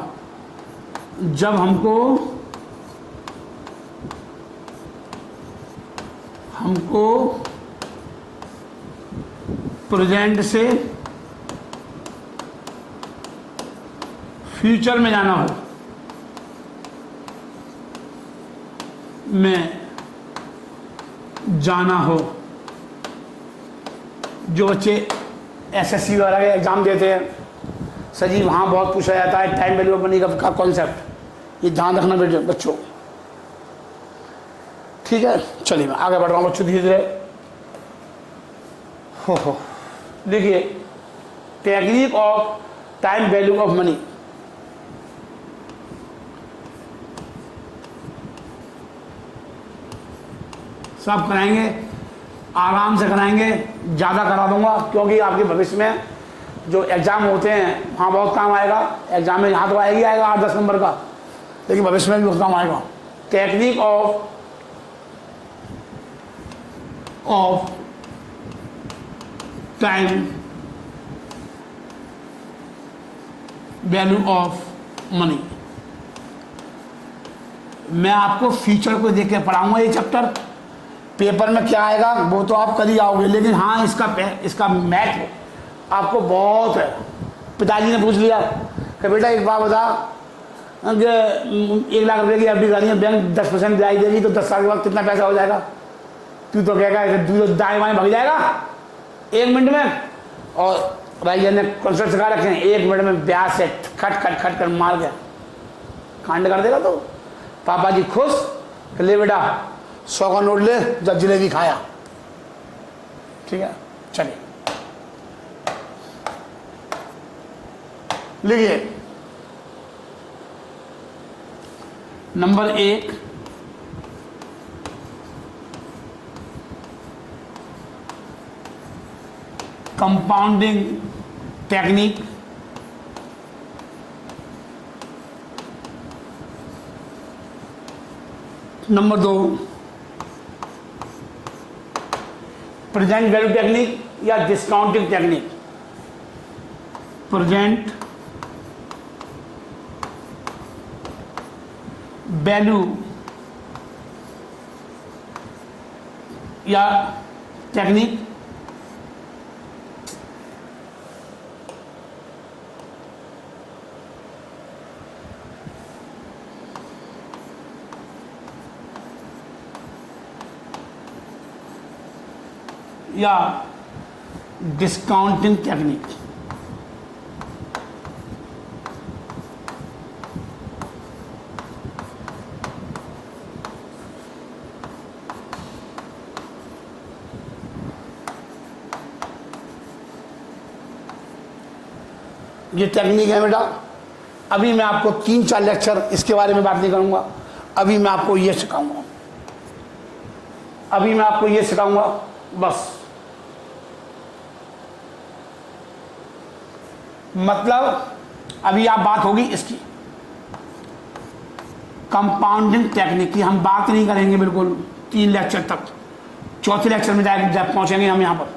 जब हमको प्रेजेंट से फ्यूचर में जाना हो, जो बच्चे एसएससी वगैरह के एग्जाम देते हैं सर जी, वहाँ बहुत पूछा जाता है टाइम वैल्यू ऑफ मनी का कॉन्सेप्ट, ये ध्यान रखना बेटे बच्चों। ठीक है, चलिए मैं आगे बढ़ रहा हूँ बच्चों धीरे धीरे। हो देखिए technique of time value of money. सब कराएंगे, आराम से कराएंगे, ज़्यादा करा दूंगा क्योंकि आपके भविष्य में जो एग्ज़ाम होते हैं वहाँ बहुत काम आएगा। एग्ज़ाम में यहाँ तो आएगा 8-10 नंबर का, लेकिन भविष्य में भी बहुत काम आएगा। Technique of time value of money. मैं आपको फ्यूचर को देख के पढ़ाऊंगा ये चैप्टर। पेपर में क्या आएगा वो तो आप कर ही आओगे, लेकिन हाँ इसका महत्व आपको बहुत है। पिताजी ने पूछ लिया कि बेटा एक बात बता कि 1 लाख रुपए की एफडी करानी है, बैंक 10% ब्याज देगी, तो 10 साल के बाद कितना पैसा हो जाएगा? तू तो कहेगा तू तो दाएं बाएं भाग जाएगा 1 मिनट में। और भैया ने कॉन्सेप्ट सिखा रखे हैं, 1 मिनट में ब्याज से खट खट खट कर मार के कांड कर देगा। तो पापा जी खुश कि ले बेटा 100 का नोट ले, जब जलेबी खाया। ठीक है, चलिए लिखिए। Number 1, compounding technique. Number 2, present value technique या डिस्काउंटिंग टेक्निक। प्रेजेंट वैल्यू या टेक्निक। या डिस्काउंटिंग टेक्निक। ये टेक्निक है बेटा। अभी मैं आपको 3-4 लेक्चर इसके बारे में बात नहीं करूंगा, अभी मैं आपको ये सिखाऊंगा, अभी मैं आपको ये सिखाऊंगा बस। मतलब अभी आप बात होगी इसकी कंपाउंडिंग टेक्निक की, हम बात नहीं करेंगे बिल्कुल 3 लेक्चर तक। 4थे लेक्चर में जब पहुंचेंगे हम यहाँ पर,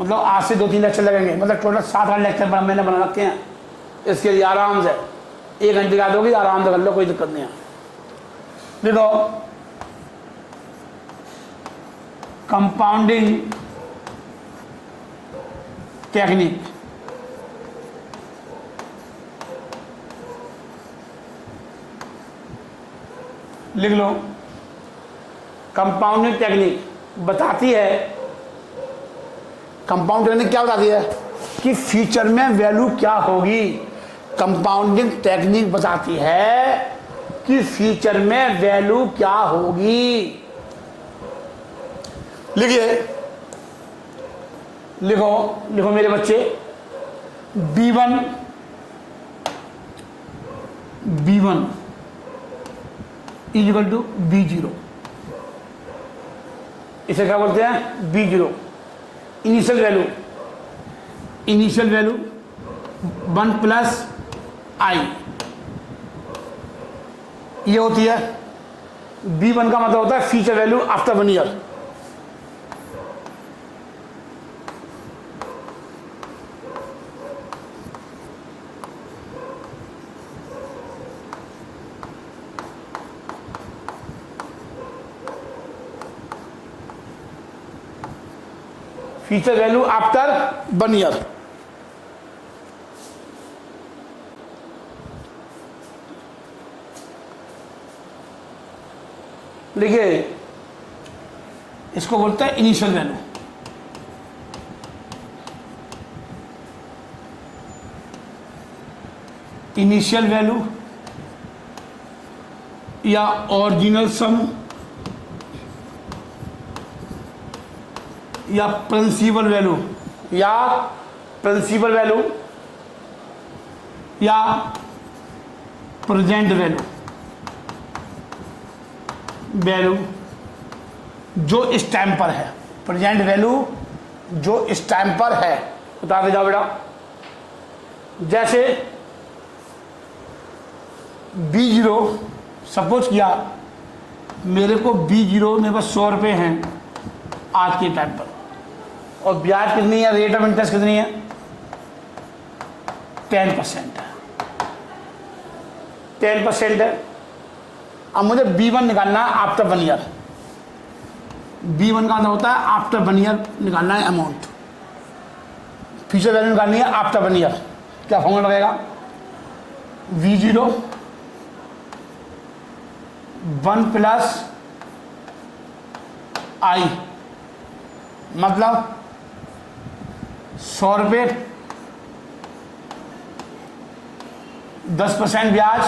मतलब आज से 2-3 लेक्चर लगेंगे, मतलब टोटल 7-8 लेक्चर पर मैंने बना रखे हैं। इसके लिए आराम से 1 घंटे का दोगी, आराम से कर लो, कोई दिक्कत नहीं है। देखो कंपाउंडिंग टेक्निक, लिख लो। कंपाउंडिंग टेक्निक बताती है, कंपाउंड टेक्निक क्या बताती है कि फ्यूचर में वैल्यू क्या होगी। कंपाउंडिंग टेक्निक बताती है कि फ्यूचर में वैल्यू क्या होगी। लिखिए, लिखो लिखो मेरे बच्चे। B1 equal to B0। इसे क्या बोलते हैं? B0 initial value 1 plus I ये होती है। B1 का मतलब होता है future value after 1 year. Future value after 1 year. देखिए इसको बोलते हैं इनिशियल वैल्यू। इनिशियल वैल्यू या ओरिजिनल सम या प्रिंसिपल वैल्यू या प्रेजेंट वैल्यू जो इस टाइम पर है। प्रेजेंट वैल्यू जो इस टाइम पर है, बता दे जाओ बेटा। जैसे B0 सपोज किया, मेरे को B0 मेरे पास 100 रुपये हैं आज के टाइम पर, और ब्याज कितनी है, रेट ऑफ इंटरेस्ट कितनी है, 10% है। 10% है अब मुझे B1 निकालना है आफ्टर 1 ईयर। B1 का मतलब होता है आफ्टर 1 ईयर निकालना है अमाउंट, फ्यूचर वैल्यू निकालनी है आफ्टर 1 ईयर। क्या फॉर्मूला लगेगा? V0 1 प्लस I, मतलब 100 रुपये 10% ब्याज।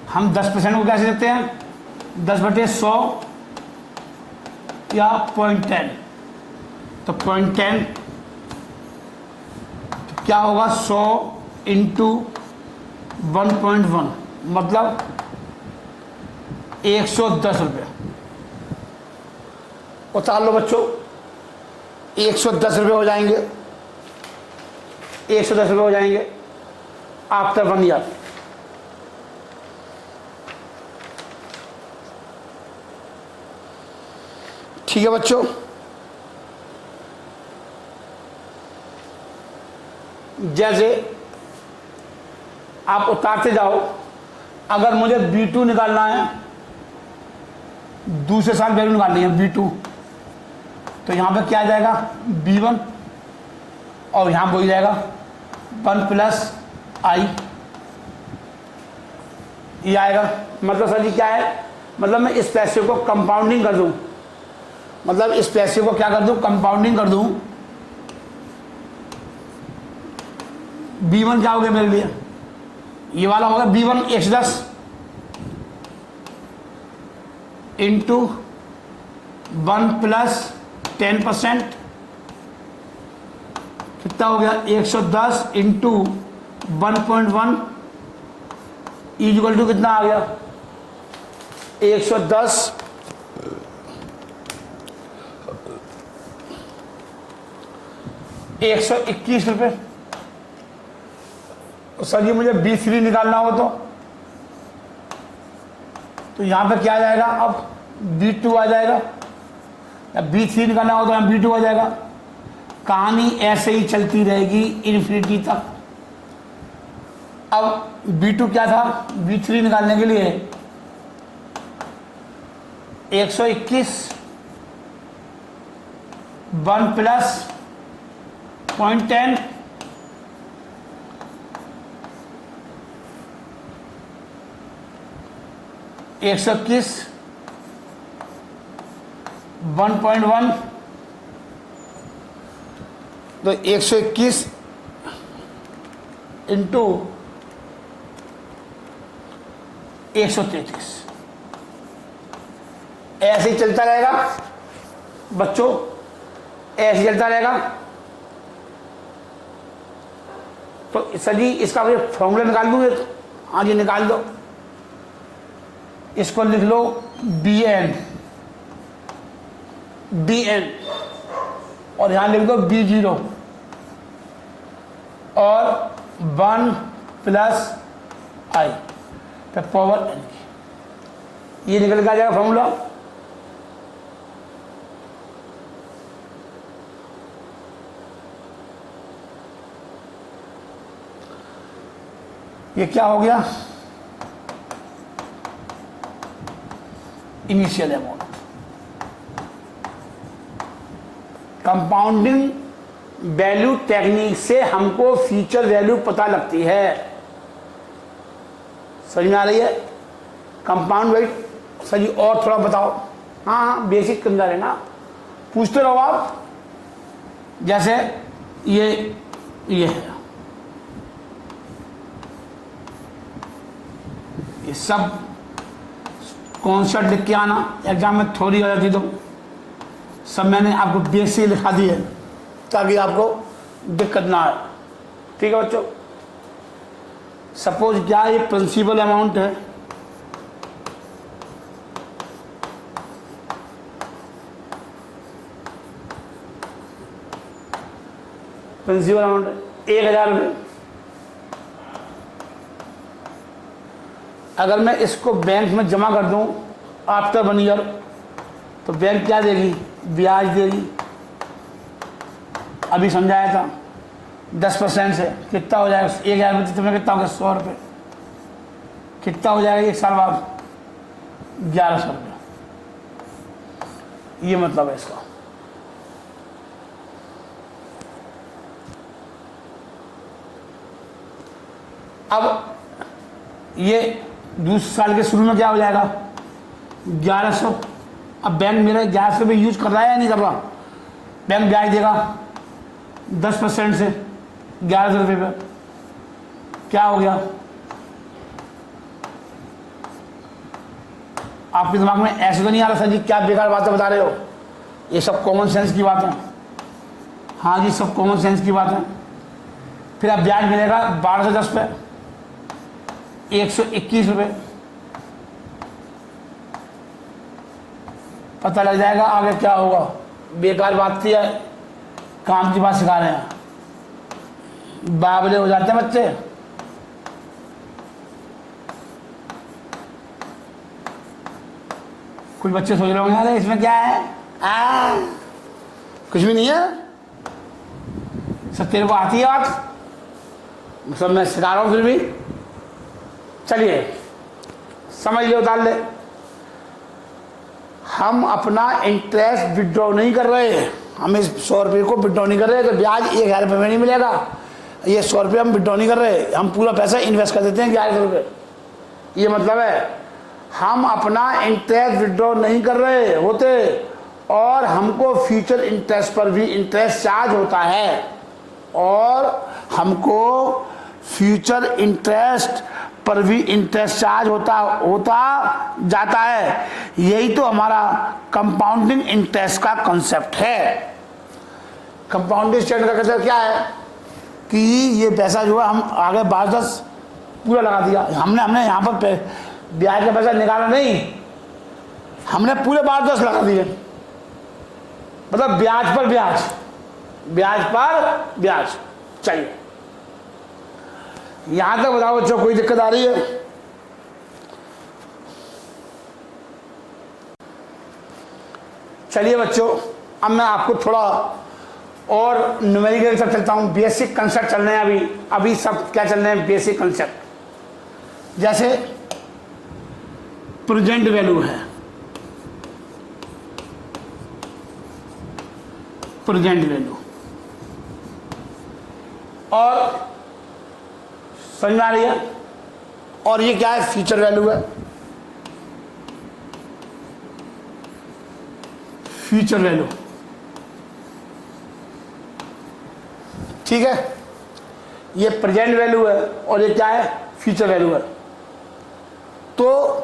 हम 10% को कैसे देते हैं? 10/100 या 0.10। तो 0.10 तो क्या होगा? 100 इंटू 1.1 मतलब 110 रुपये। उतार लो बच्चों, 110 रुपये हो जाएंगे, 110 रुपये हो जाएंगे आफ्टर 1 ईयर। ठीक है बच्चों, जैसे आप उतारते जाओ, अगर मुझे B2 निकालना है, दूसरे साल वैल्यू निकालनी है B2, तो यहाँ पे क्या आ जाएगा? B1 और यहाँ हो जाएगा 1 प्लस I, ये आएगा। मतलब सर जी क्या है? मतलब मैं इस पैसे को कंपाउंडिंग कर दूं, मतलब इस पैसे को क्या कर दूं? कंपाउंडिंग कर दूं। B1 क्या हो गया मेरे लिए? ये वाला होगा B1 110 इंटू 1 प्लस 10%, कितना हो गया? 110 इंटू 1.1 इक्वल टू कितना आ गया? 110 121 रुपये। सर जी मुझे B3 निकालना हो तो यहाँ पे क्या आ जाएगा? अब B2 आ जाएगा, या B3 निकालना हो तो यहाँ B2 आ जाएगा। कहानी ऐसे ही चलती रहेगी इन्फिनिटी तक। अब B2 क्या था? B3 निकालने के लिए 121 1 प्लस 0.10 121 1.1 तो 121 इंटू 133। ऐसे ही चलता रहेगा बच्चों, ऐसे ही चलता रहेगा। तो सर जी इसका मुझे फॉर्मूला निकाल दूंगे? हाँ जी निकाल दो। इसको लिख लो BN और यहां लिख दो B0 और 1 प्लस I पे पावर N की। ये निकल के आ जाएगा फॉर्मूला। ये क्या हो गया? Initial amount. Compounding value technique से हमको फ्यूचर वैल्यू पता लगती है। समझ में आ रही है? Compound value. सर जी और थोड़ा बताओ। हाँ बेसिक के अंदर है ना, पूछते रहो आप। जैसे ये है, ये सब कॉन्सेप्ट लिख के आना, एग्जाम में थोड़ी हो जाती तो सब मैंने आपको बेसिक लिखा दी है ताकि आपको दिक्कत ना आए। ठीक है बच्चों? सपोज क्या ये प्रिंसिपल अमाउंट है, प्रिंसिपल अमाउंट 1000 रुपये। अगर मैं इसको बैंक में जमा कर दूं आफ्टर 1 ईयर तो बैंक क्या देगी? ब्याज देगी। अभी समझाया था 10% से कितना हो जाएगा? 1000 रुपये तुम्हें कितना हो गया? 100 रुपये। कितना हो जाएगा 1 साल बाद? 1100 रुपये। ये मतलब है इसका। अब ये दूसरे साल के शुरू में क्या हो जाएगा? 1100। अब बैंक मेरा 1100 में यूज कर रहा है या नहीं कर रहा? बैंक ब्याज देगा 10% से 1100 रुपये पे। क्या हो गया? आपके दिमाग में ऐसे तो नहीं आ रहा सर जी क्या बेकार बातें बता रहे हो? ये सब कॉमन सेंस की बात है। हाँ जी, सब कॉमन सेंस की बात है। फिर अब ब्याज मिलेगा 1210 पे, 121 रुपये। पता लग जाएगा आगे क्या होगा। बेकार बात थी, काम की बात सिखा रहे हैं। बावले हो जाते हैं बच्चे। कुछ बच्चे सोच रहे होंगे अरे इसमें क्या है? कुछ भी नहीं है। सब तेरे को आती है बात, सब मैं सिखा रहा हूं। फिर भी चलिए समझ लो, उतार ले। हम अपना इंटरेस्ट विड्रॉ नहीं कर रहे। हम इस 100 रुपये को विड्रॉ नहीं कर रहे तो ब्याज 1000 रुपये में नहीं मिलेगा। ये 100 रुपये हम विड्रॉ नहीं कर रहे, हम पूरा पैसा इन्वेस्ट कर देते हैं 1100 रुपये। ये मतलब है हम अपना इंटरेस्ट विड्रॉ नहीं कर रहे होते और हमको फ्यूचर इंटरेस्ट पर भी इंटरेस्ट चार्ज होता है, और हमको फ्यूचर इंटरेस्ट पर भी इंटरेस्ट चार्ज होता जाता है। यही तो हमारा कंपाउंडिंग इंटरेस्ट का कॉन्सेप्ट है। कंपाउंडिंग इंटरेस्ट का कॉन्सेप्ट क्या है कि ये पैसा जो है हम आगे 12-10 पूरा लगा दिया। हमने यहाँ पर ब्याज का पैसा निकाला नहीं, हमने पूरे 12-10 लगा दिए। मतलब ब्याज पर ब्याज, ब्याज पर ब्याज चाहिए। यहां तक बताओ बच्चों, कोई दिक्कत आ रही है? चलिए बच्चों, अब मैं आपको थोड़ा और न्यूमेरिकल की तरफ चलता हूं। बेसिक कंसेप्ट चल रहे हैं अभी सब क्या चल रहे हैं? Basic concept. जैसे प्रेजेंट वैल्यू है, प्रेजेंट वैल्यू, और समझ में आ रही है? और ये क्या है? फ्यूचर वैल्यू है। फ्यूचर वैल्यू, ठीक है। ये प्रेजेंट वैल्यू है और ये क्या है? फ्यूचर वैल्यू है। तो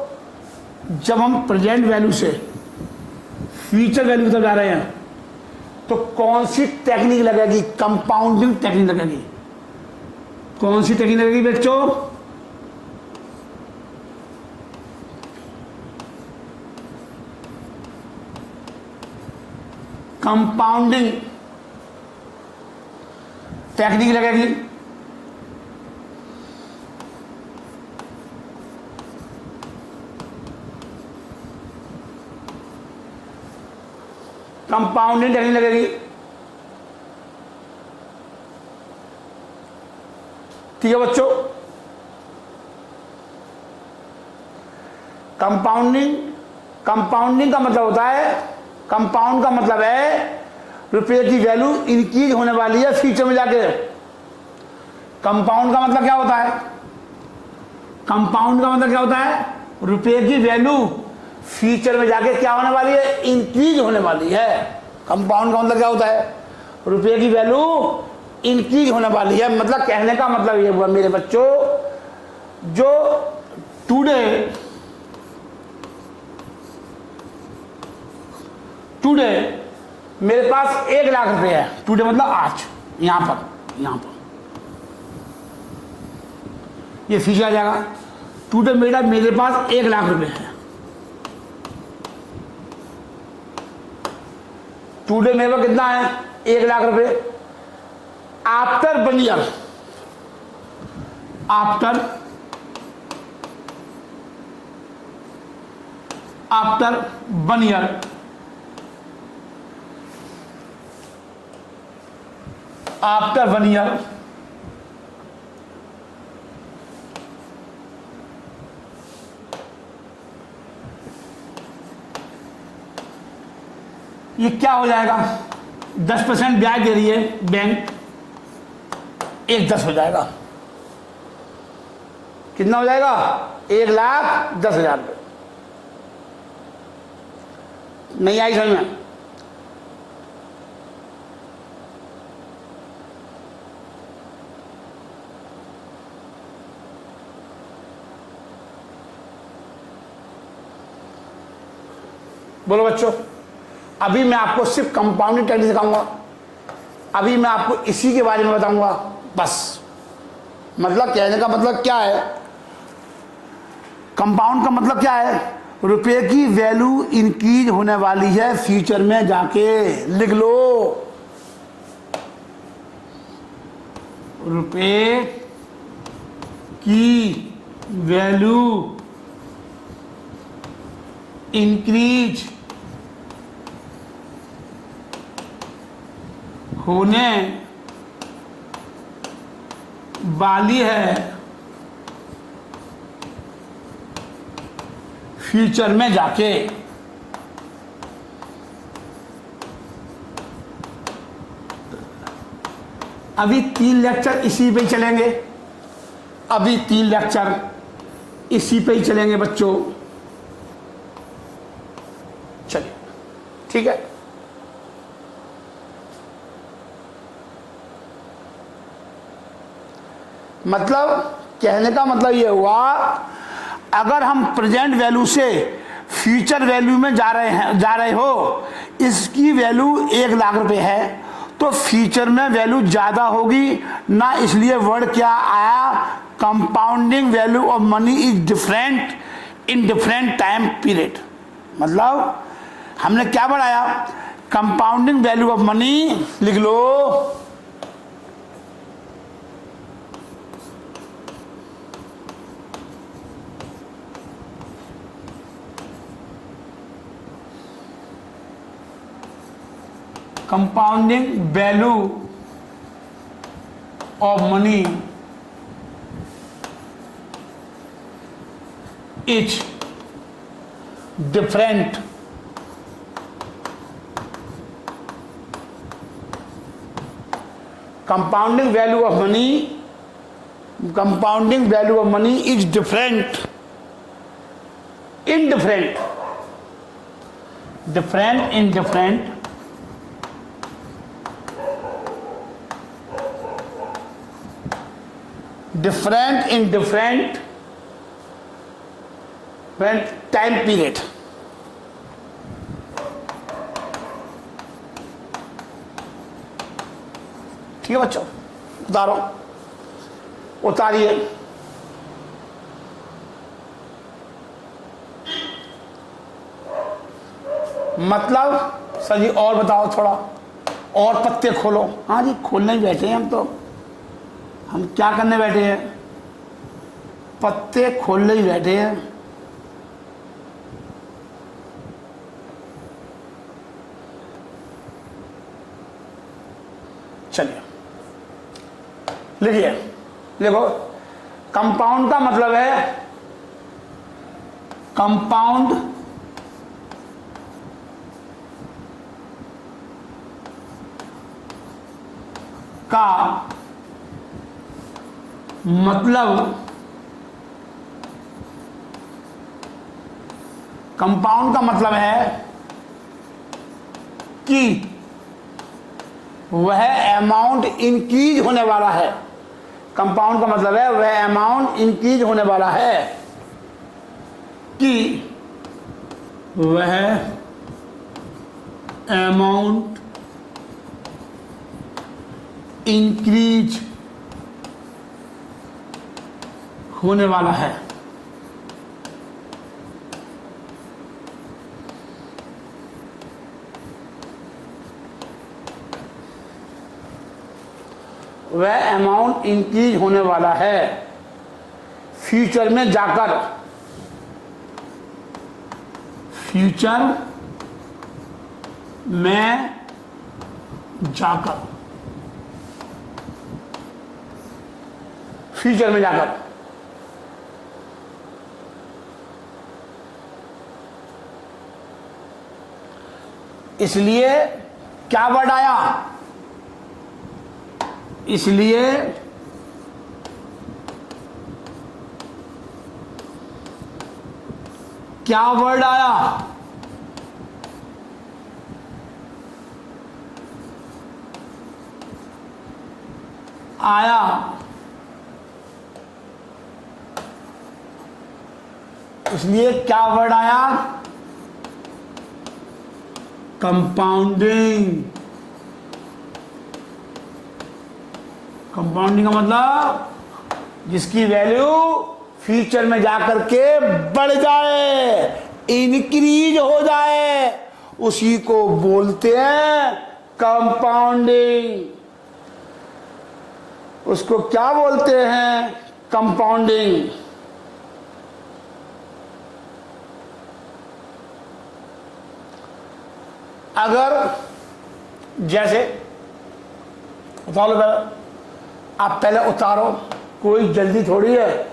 जब हम प्रेजेंट वैल्यू से फ्यूचर वैल्यू तक जा रहे हैं तो कौन सी टेक्निक लगेगी? कंपाउंडिंग टेक्निक लगेगी। कौन सी टेक्निक लगेगी बच्चों? कंपाउंडिंग टेक्निक लगेगी। कंपाउंडिंग टेक्निक लगेगी, ठीक है बच्चों। कंपाउंडिंग का मतलब होता है, कंपाउंड का मतलब है रुपये की वैल्यू इंक्रीज होने वाली है फ्यूचर में जाके। कंपाउंड का मतलब क्या होता है? कंपाउंड का मतलब क्या होता है? रुपये की वैल्यू फ्यूचर में जाके क्या होने वाली है? इंक्रीज होने वाली है। कंपाउंड का मतलब क्या होता है? रुपये की वैल्यू इंक्रीज होने वाली है। मतलब कहने का मतलब ये हुआ मेरे बच्चों, जो टुडे मेरे पास 1 लाख रुपए है। टुडे मतलब आज, यहां पर ये फ्यूचर आ जाएगा। टुडे मेरे पास 1 लाख रुपए है। टुडे मेरे पास कितना है? 1 लाख रुपए। After 1 year, after 1 year, after 1 year ये क्या हो जाएगा, 10% ब्याज दे रही है बैंक, 1,10,000 हो जाएगा। कितना हो जाएगा, 1,10,000 रुपये। नहीं आई समझ में? बोलो बच्चों। अभी मैं आपको सिर्फ कंपाउंडिंग टेक्निक सिखाऊंगा, अभी मैं आपको इसी के बारे में बताऊंगा बस। मतलब कहने का मतलब क्या है, कंपाउंड का मतलब क्या है, रुपए की वैल्यू इंक्रीज होने वाली है फ्यूचर में जाके, लिख लो। रुपए की वैल्यू इंक्रीज होने वाली है फ्यूचर में जाके। अभी 3 लेक्चर इसी पे ही चलेंगे, अभी 3 लेक्चर इसी पे ही चलेंगे बच्चों। चलिए ठीक है। मतलब कहने का मतलब ये हुआ, अगर हम प्रेजेंट वैल्यू से फ्यूचर वैल्यू में जा रहे हो, इसकी वैल्यू 1,00,000 रुपए है, तो फ्यूचर में वैल्यू ज्यादा होगी ना, इसलिए वर्ड क्या आया, compounding value of money is different in different time period. मतलब हमने क्या बढ़ाया, कंपाउंडिंग वैल्यू ऑफ मनी, लिख लो, compounding value of money is different compounding value of money is different in different time period. ठीक है बच्चों, उतारो, उतारिए। मतलब सर जी और बताओ, थोड़ा और पत्ते खोलो। हाँ जी, खोलने ही बैठे हैं हम तो, हम क्या करने बैठे हैं, पत्ते खोलने ही बैठे हैं। चलिए लिखिए, देखो कंपाउंड का मतलब है, कंपाउंड का मतलब, कंपाउंड का मतलब है कि वह अमाउंट इंक्रीज होने वाला है। कंपाउंड का मतलब है वह अमाउंट इंक्रीज होने वाला है कि वह अमाउंट इंक्रीज होने वाला है। वह अमाउंट इंक्रीज होने वाला है फ्यूचर में जाकर, फ्यूचर में जाकर, फ्यूचर में जाकर। इसलिए क्या वर्ड आया, इसलिए क्या वर्ड आया, आया इसलिए क्या वर्ड आया, कंपाउंडिंग। कंपाउंडिंग का मतलब जिसकी वैल्यू फ्यूचर में जाकर के बढ़ जाए, इंक्रीज हो जाए, उसी को बोलते हैं कंपाउंडिंग। उसको क्या बोलते हैं, कंपाउंडिंग। अगर जैसे उतारो पहले, आप पहले उतारो, कोई जल्दी थोड़ी है।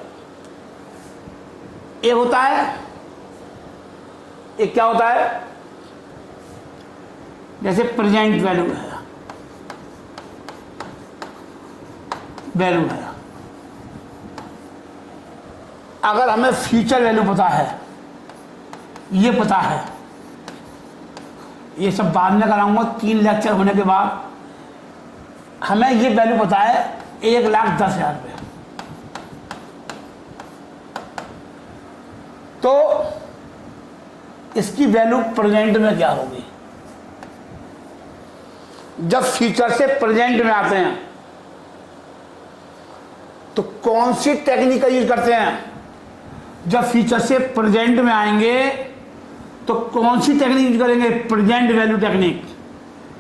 एक होता है, एक क्या होता है, जैसे प्रेजेंट वैल्यू है, वैल्यू है। अगर हमें फ्यूचर वैल्यू पता है, ये पता है, ये सब बाद में कराऊंगा 3 लेक्चर होने के बाद। हमें ये वैल्यू पता है 1,10,000 रुपये, तो इसकी वैल्यू प्रेजेंट में क्या होगी। जब फ्यूचर से प्रेजेंट में आते हैं तो कौन सी टेक्निक का यूज करते हैं। जब फ्यूचर से प्रेजेंट में आएंगे तो कौन सी टेक्निक यूज करेंगे, प्रेजेंट वैल्यू टेक्निक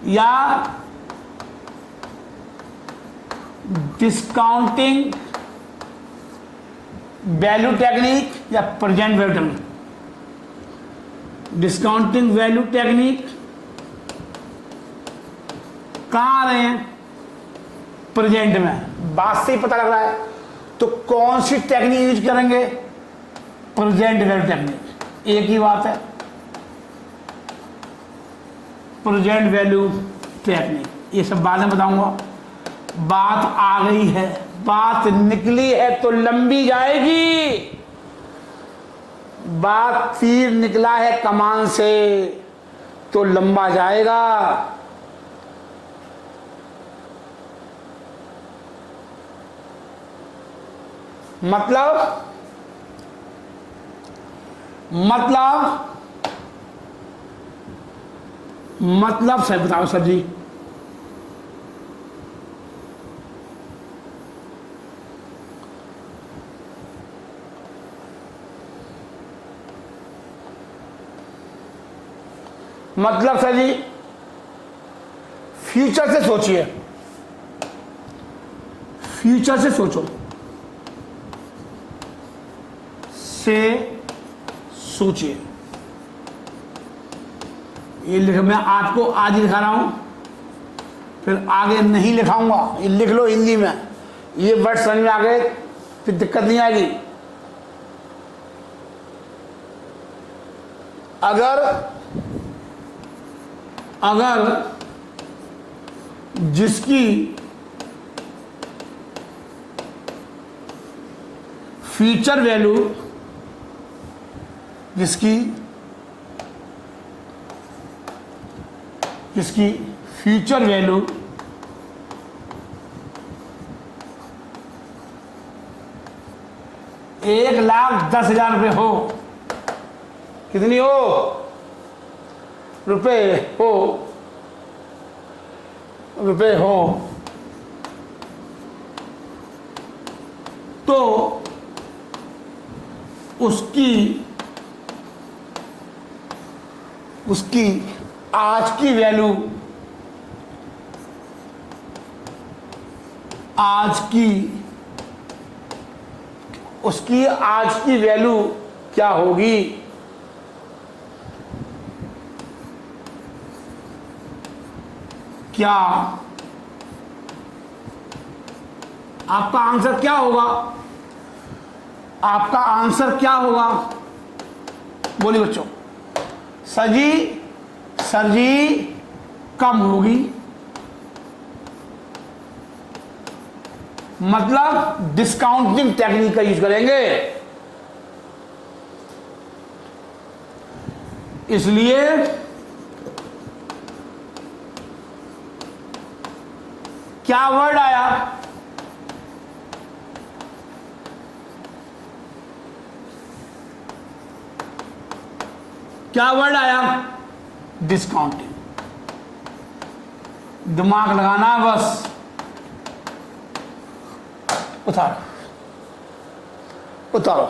या डिस्काउंटिंग वैल्यू टेक्निक या present value technique. Discounting value technique कहां आ रहे हैं, प्रेजेंट में। बात से ही पता लग रहा है, तो कौन सी टेक्निक यूज करेंगे, प्रेजेंट वैल्यू टेक्निक। एक ही बात है, प्रेजेंट वैल्यू टेक्निक। ये सब बाद में बताऊंगा। बात आ गई है, बात निकली है तो लंबी जाएगी। बात तीर निकला है कमान से तो लंबा जाएगा। मतलब सर बताओ सर जी। मतलब सर जी, फ्यूचर से सोचिए, फ्यूचर से सोचो, सोचिए। ये मैं आपको आज ही लिखा रहा हूं, फिर आगे नहीं लिखाऊंगा। ये लिख लो हिंदी में, ये वर्ड समझ में आ गए फिर दिक्कत नहीं आएगी। अगर जिसकी फ्यूचर वैल्यू, जिसकी फ्यूचर वैल्यू 1,10,000 रुपये हो, कितनी हो, रुपए हो, तो उसकी आज की वैल्यू, उसकी आज की वैल्यू क्या होगी। क्या आपका आंसर क्या होगा, आपका आंसर क्या होगा, बोलिए बच्चों। सर जी सर जी कम होगी, मतलब डिस्काउंटिंग टेक्निक का यूज करेंगे। इसलिए क्या वर्ड आया? क्या वर्ड आया? डिस्काउंटिंग। दिमाग लगाना है बस। उतारो उतारो।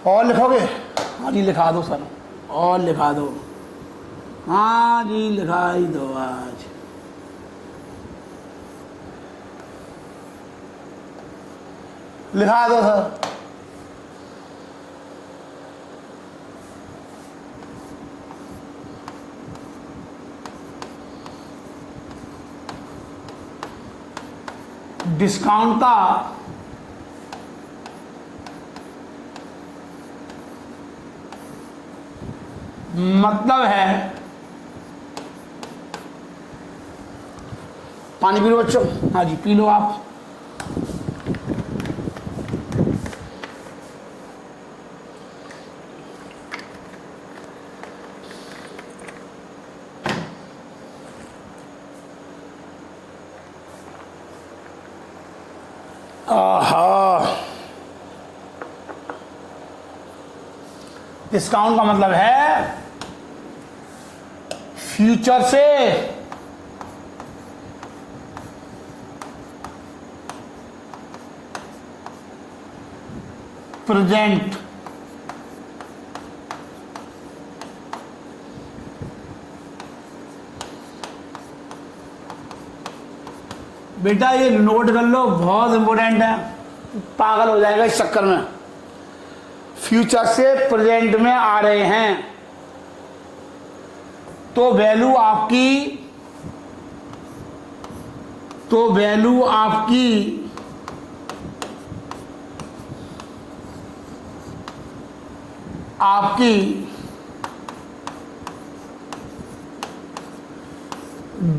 और लिखोगे? हाँ जी लिखा दो सर, और लिखा दो। हाँ जी लिखा ही दो आज। लिखा दो सर। डिस्काउंट का मतलब है, पानी पी लो बच्चों। हाँ जी पी लो आप। आहा, डिस्काउंट का मतलब है फ्यूचर से प्रेजेंट बेटा ये नोट कर लो, बहुत इंपॉर्टेंट है, पागल हो जाएगा इस चक्कर में। फ्यूचर से प्रेजेंट में आ रहे हैं तो वैल्यू आपकी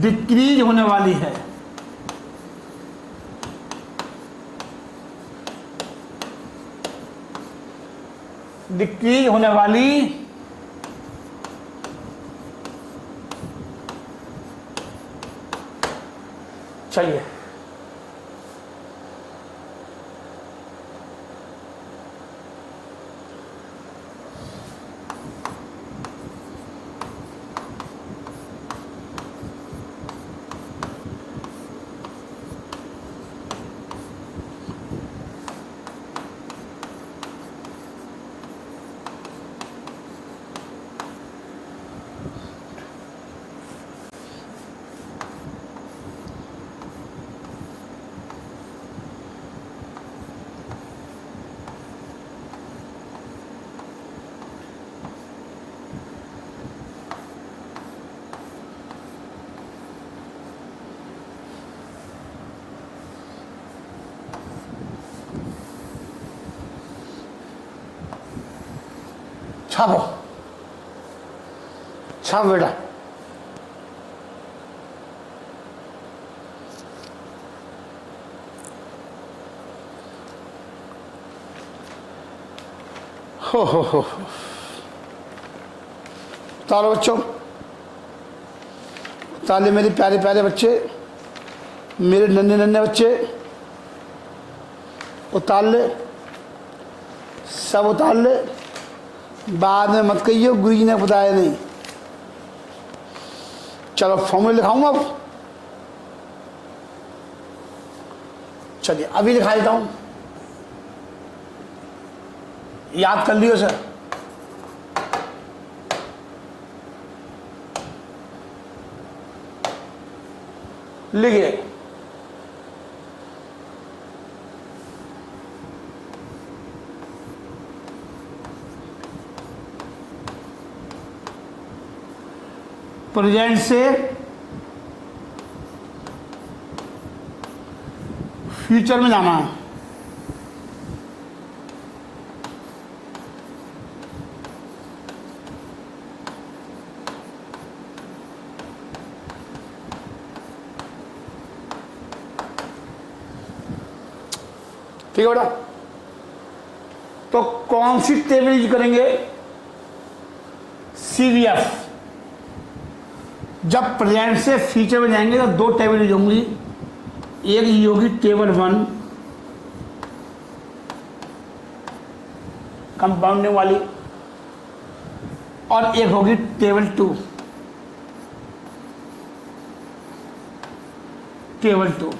डिक्रीज होने वाली है। डिक्रीज होने वाली चाहिए। छापो छाप बेटा। हो तालो बच्चों, ताले मेरे प्यारे प्यारे बच्चे, मेरे नन्हे नन्हे बच्चे, उतार ले, सब उतार ले। बाद में मत कहिए गुरुजी ने बताया नहीं। चलो फॉर्मूला लिखाऊंगा अब। चलिए अभी लिखा देता हूं, याद कर लियो सर। लिखिए प्रेजेंट से फ्यूचर में जाना है। ठीक है बेटा, तो कौन सी टेबल यूज करेंगे? CVF। जब प्रेजेंट से फ्यूचर में जाएंगे तो दो टेबल यूज होंगी, एक ये होगी टेबल 1 कंपाउंडिंग वाली, और एक होगी टेबल 2 टेबल 2।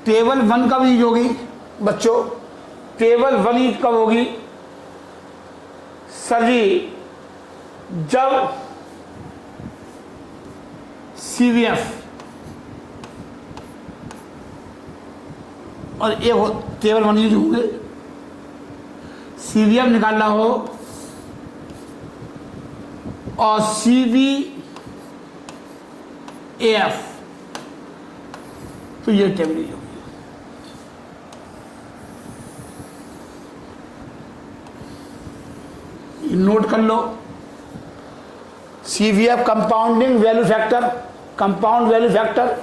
टेबल 1 कब यूज होगी बच्चों? टेबल 1 यूज कब होगी सर जी? जब CVF और एक टेबल 1 यूज होंगे, CVF निकालना हो और CVAF, तो ये टेबल यूज होगी। नोट कर लो, CVF compounding value factor, compound value factor,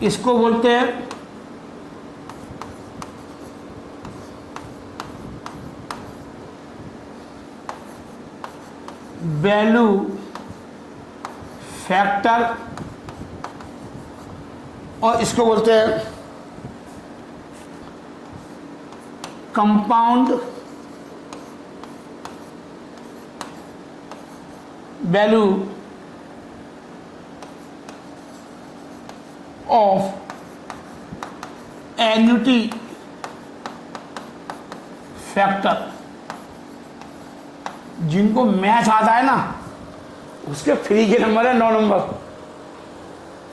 इसको बोलते हैं वैल्यू फैक्टर, और इसको बोलते हैं compound value of annuity factor. जिनको मैच आता है ना उसके फ्री के नंबर है 9 नंबर,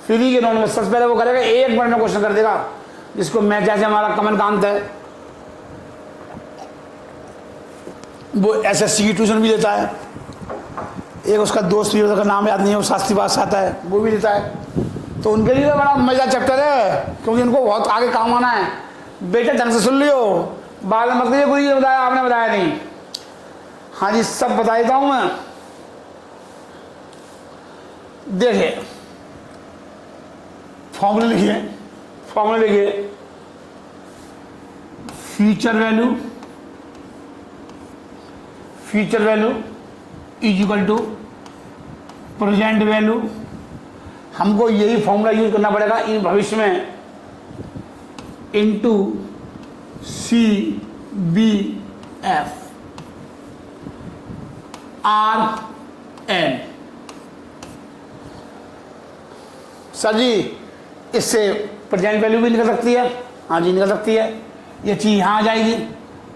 फ्री के 9 नंबर। सबसे पहले वो करेगा 1 मिनट में क्वेश्चन कर देगा, जिसको मैच जैसे हमारा कमल कांत है, वो SSC की ट्यूशन भी देता है। एक उसका दोस्त भी, उसका नाम याद नहीं है, वो शास्त्री पास आता है, वो भी देता है। तो उनके लिए तो बड़ा मजा चैप्टर है, क्योंकि उनको बहुत आगे काम आना है। बेटे ढंग से सुन लियो, बाद में मत कहिए कोई ये बताया आपने बताया नहीं। हाँ जी, सब बता देता हूं मैं। देखिए फॉर्मूले लिखिए, फॉर्मूले लिखिए, future value, future value is equal to present value. हमको यही फॉर्मूला यूज करना पड़ेगा इन भविष्य में, into CVF RN। Sir ji इससे प्रेजेंट वैल्यू भी निकल सकती है? हाँ जी निकल सकती है। ये चीज यहाँ आ जाएगी,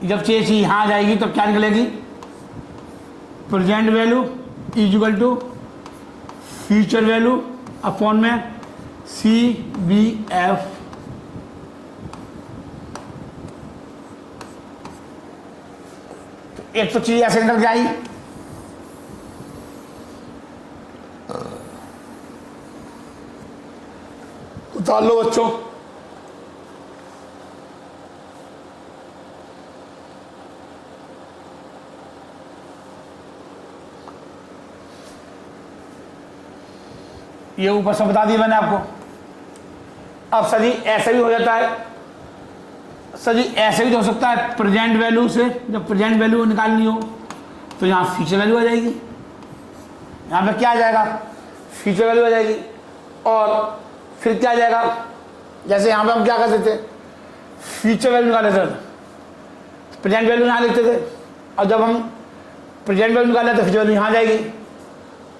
जब ये चीज यहाँ आ जाएगी तो क्या निकलेगी? Present value is equal to future value upon में CVF। एक तो चीज ऐसे निकल के आई, उतार लो बच्चों। ये ऊपर से बता दिया मैंने आपको। अब सर जी ऐसे भी हो जाता है, सर जी ऐसे भी तो हो सकता है प्रेजेंट वैल्यू से, जब प्रेजेंट वैल्यू निकालनी हो तो यहाँ फ्यूचर वैल्यू आ जाएगी। यहाँ पे क्या आ जाएगा? फ्यूचर वैल्यू आ जाएगी। और फिर क्या आ जाएगा? जैसे यहाँ पे हम क्या करते थे, फ्यूचर वैल्यू निकाल लेते थे, प्रेजेंट वैल्यू यहाँ लिखते थे, और जब हम प्रेजेंट वैल्यू निकाल लेते फ्यूचर वैल्यू यहाँ जाएगी।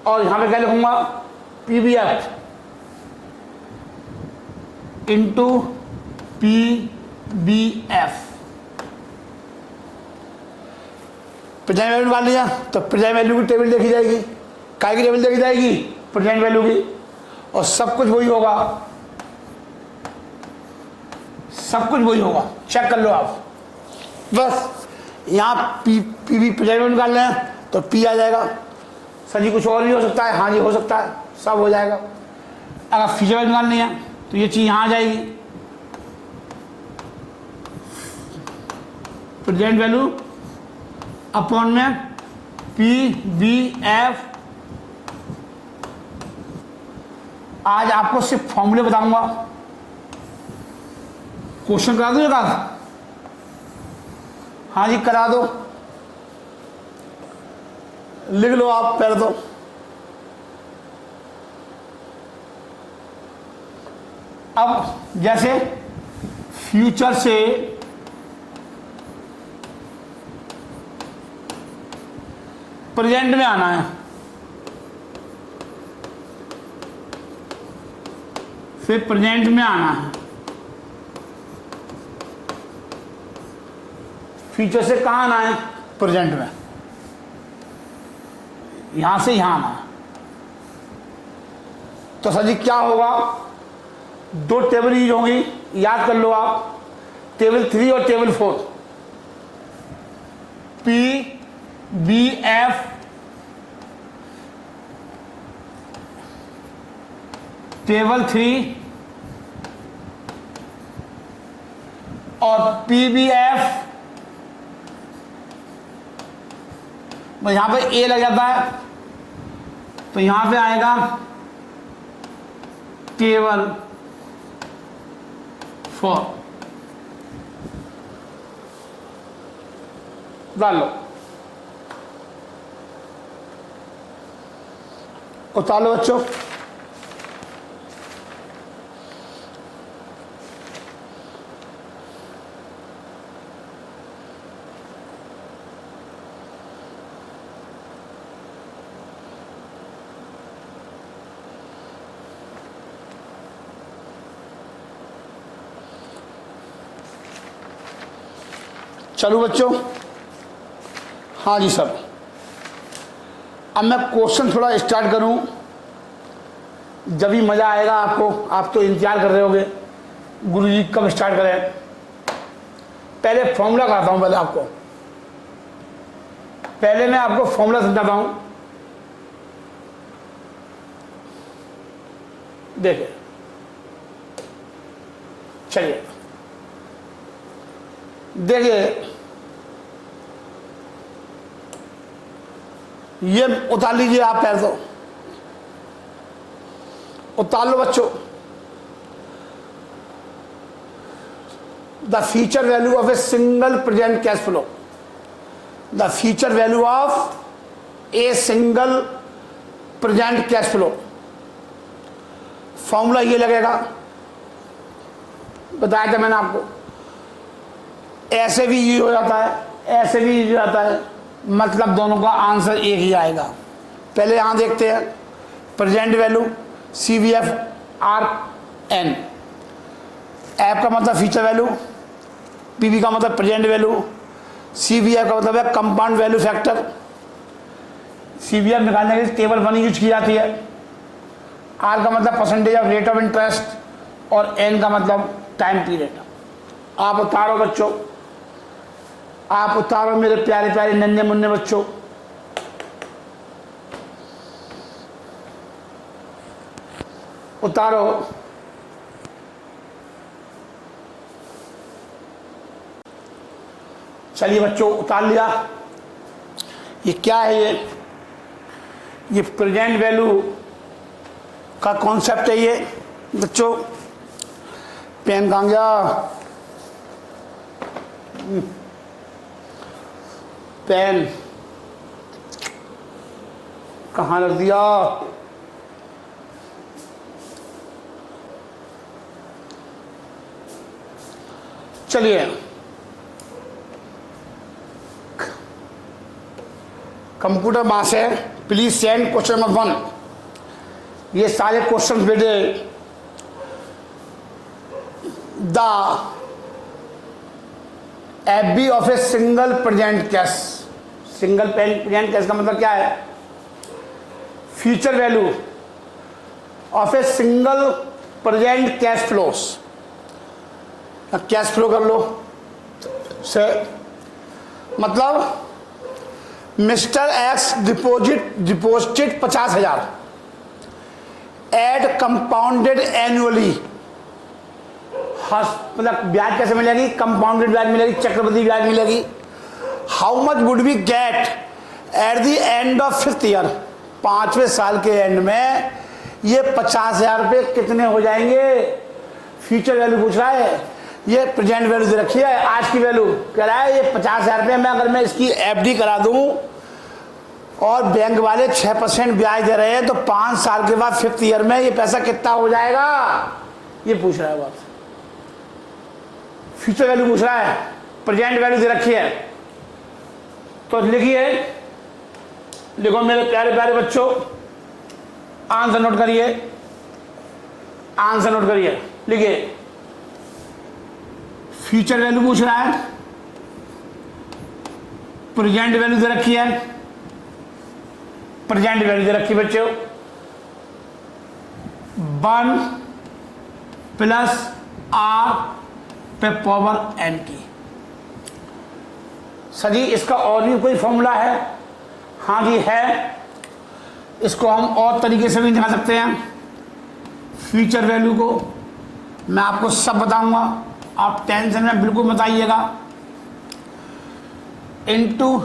और यहाँ पे क्या लिखूंगा? PVF into PVF। Present value निकाल लिया तो प्रेजेंट वैल्यू की टेबल देखी जाएगी। काय की टेबल देखी जाएगी? प्रेजेंट वैल्यू की। और सब कुछ वही होगा, सब कुछ वही होगा, चेक कर लो आप। बस यहाँ PV प्रेजेंट वैल्यू निकाल लें तो P आ जाएगा, सर जी कुछ और भी हो सकता है, हाँ जी हो सकता है, सब हो जाएगा। अगर फ्यूचर वैल्यू निकालनी है तो ये चीज़ यहाँ आ जाएगी, प्रेजेंट वैल्यू अपॉन में पी बी एफ। आज आपको सिर्फ फॉर्मूले बताऊंगा, क्वेश्चन करा दो एक आध, हाँ जी करा दो, लिख लो आप पहले तो। अब जैसे फ्यूचर से प्रेजेंट में आना है, फिर प्रेजेंट में आना है, फ्यूचर से कहाँ आना है, प्रेजेंट में, यहां से यहां आना है। तो सर जी क्या होगा, दो टेबल यूज होंगी, याद कर लो आप, टेबल 3 और table 4। P B F table 3 और पी बी एफ, यहां पे ए लग जाता है तो यहां पे आएगा टेबल 4। डाल लो, उतार लो बच्चों। चलो बच्चों, हाँ जी सर, अब मैं क्वेश्चन थोड़ा स्टार्ट करूं, जब भी मज़ा आएगा आपको। आप तो इंतजार कर रहे होगे गुरुजी कब स्टार्ट करें। पहले फॉर्मूला कराता हूं, पहले मैं आपको फॉर्मूला समझाता हूं। देखिए, चलिए देखिए, ये उतार लीजिए आप पहले तो, उतार लो बच्चों। The future value of a single present cash flow, the future value of a single present cash flow. Formula ये लगेगा, बताया था मैंने आपको, ऐसे भी यूज हो जाता है, ऐसे भी यूज हो जाता है, मतलब दोनों का आंसर एक ही आएगा। पहले यहां देखते हैं, present value CVF RN, F का मतलब फ्यूचर वैल्यू, PV का मतलब प्रेजेंट वैल्यू, CVF का मतलब है कंपाउंड वैल्यू फैक्टर। CVF निकालने के लिए टेबल 1 यूज की जाती है। R का मतलब percentage of rate of interest और N का मतलब टाइम पीरियड। आप उतारो बच्चों, आप उतारो मेरे प्यारे प्यारे नन्हे मुन्ने बच्चों। उतारो, चलिए बच्चों उतार लिया। ये क्या है, ये प्रेजेंट वैल्यू का कॉन्सेप्ट है ये बच्चों। पेन कहाँ गया, पेन कहाँ रख दिया। चलिए, कंप्यूटर वहां से प्लीज सेंड क्वेश्चन नंबर 1। ये सारे क्वेश्चन बेटे the FB of a single present cash. Single present cash का मतलब क्या है, future value of a single present cash flows. Cash flow कर लो से मतलब Mister X deposit 50,000 at compounded annually. मतलब ब्याज कैसे मिलेगी? कंपाउंडेड ब्याज मिलेगी, चक्रवृद्धि ब्याज मिलेगी। How much would be get at the end of 5th year? 5वें साल के एंड में ये 50,000 रुपये कितने हो जाएंगे? फ्यूचर वैल्यू पूछ रहा है, ये प्रेजेंट वैल्यू दे रखी है, आज की वैल्यू कह रहा है ये 50,000 रुपये में अगर मैं इसकी एफडी करा दूं और बैंक वाले 6% ब्याज दे रहे हैं तो 5 साल के बाद 5th ईयर में ये पैसा कितना हो जाएगा? ये पूछ रहा है वो आपसे। फ्यूचर वैल्यू पूछ रहा है, प्रेजेंट वैल्यू दे रखी है। तो लिखिए, लिखो मेरे प्यारे प्यारे बच्चों, आंसर नोट करिए, आंसर नोट करिए, लिखिए। फ्यूचर वैल्यू पूछ रहा है, प्रेजेंट वैल्यू दे रखी है, प्रेजेंट वैल्यू दे रखी बच्चों 1 + r पे पावर n की। सर जी इसका और भी कोई फॉर्मूला है? हाँ जी है, इसको हम और तरीके से भी निकाल सकते हैं। फ्यूचर वैल्यू को मैं आपको सब बताऊंगा, आप टेंशन में बिल्कुल मत आइएगा। इनटू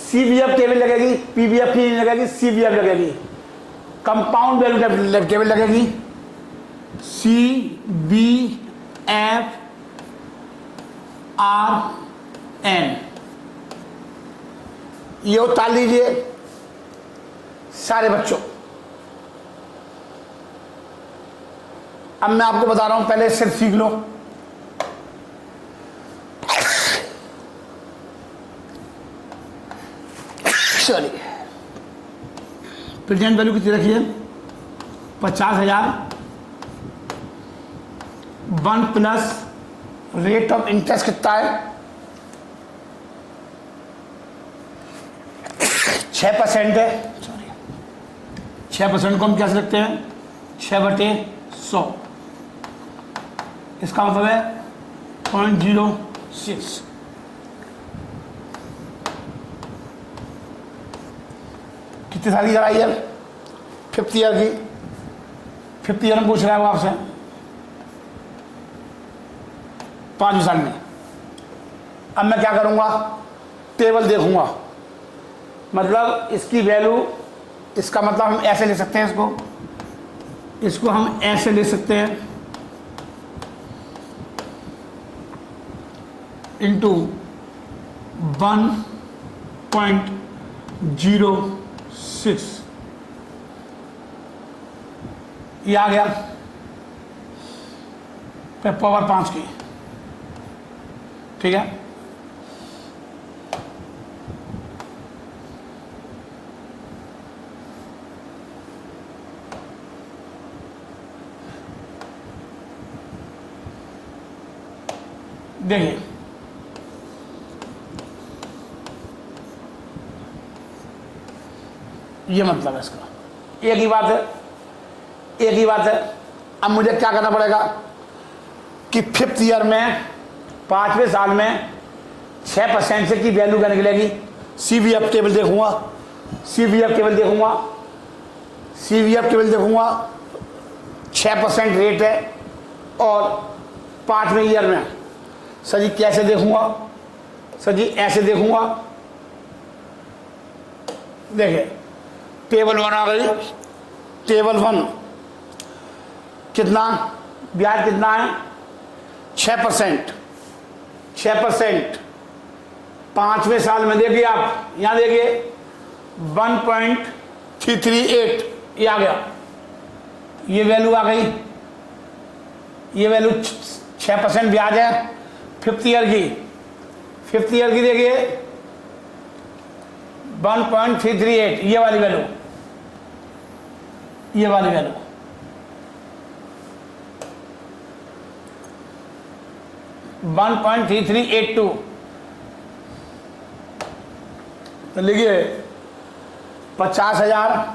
CBF टेबल लगेगी, PBF नहीं लगेगी, CBF लगेगी। कंपाउंड वैल्यू टेबल लगेगी, CBF RN। ये उतार लीजिए सारे बच्चों। अब मैं आपको बता रहा हूं, पहले सिर्फ सीख लो। सॉरी, प्रेजेंट वैल्यू कितनी रखी है? 50,000। 1 प्लस रेट ऑफ इंटरेस्ट कितना है? 6% है। सॉरी, 6% को हम कैसे लिखते हैं? 6/100। इसका मतलब है 0.06। कितने साल की कराई है? 5th ईयर की। 5th ईयर में पूछ रहा है वो आपसे, 5वें साल में। अब मैं क्या करूंगा? टेबल देखूंगा, मतलब इसकी वैल्यू, इसका मतलब हम ऐसे ले सकते हैं, इसको हम ऐसे ले सकते हैं, इंटू 1.06। ये आ गया फिर पावर 5 की। ठीक है, देखिए ये मतलब है इसका। एक ही बात है, एक ही बात है। अब मुझे क्या करना पड़ेगा कि 5th ईयर में, 5वें साल में 6% से की वैल्यू क्या निकलेगी? CBF टेबल देखूंगा, CBF टेबल देखूंगा, CBF टेबल देखूंगा। 6% रेट है और 5वें ईयर में सर जी कैसे देखूंगा? सर जी ऐसे देखूंगा। देखिए टेबल 1 आ गई। टेबल 1 कितना ब्याज कितना है? 6%। 6% 5वें साल में देखिए, आप यहां देखिए 1.338 ये आ गया, ये वैल्यू आ गई। ये वैल्यू 6% ब्याज है 5th ईयर की। 5th ईयर की देखिए 1.338 ये वाली वैल्यू, ये वाली वैल्यू 1.3382। तो लिखिए 50,000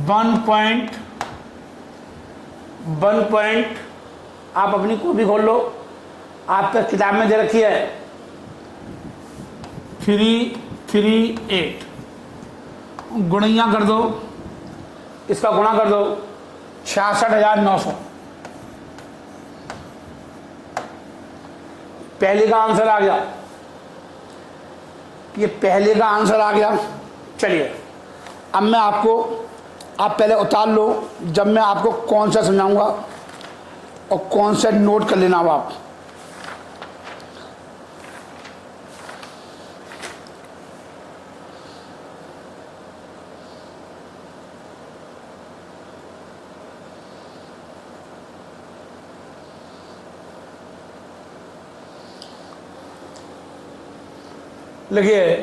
1.338 1 पॉइंट, आप अपनी कॉपी खोल लो, आपका किताब में दे रखी है 338, गुणिया कर दो, इसका गुणा कर दो 66,900। पहले का आंसर आ गया, ये पहले का आंसर आ गया। चलिए अब मैं आपको, आप पहले उतार लो, जब मैं आपको कौन सा समझाऊंगा और कौन सा नोट कर लेना। अब आप लिखिए,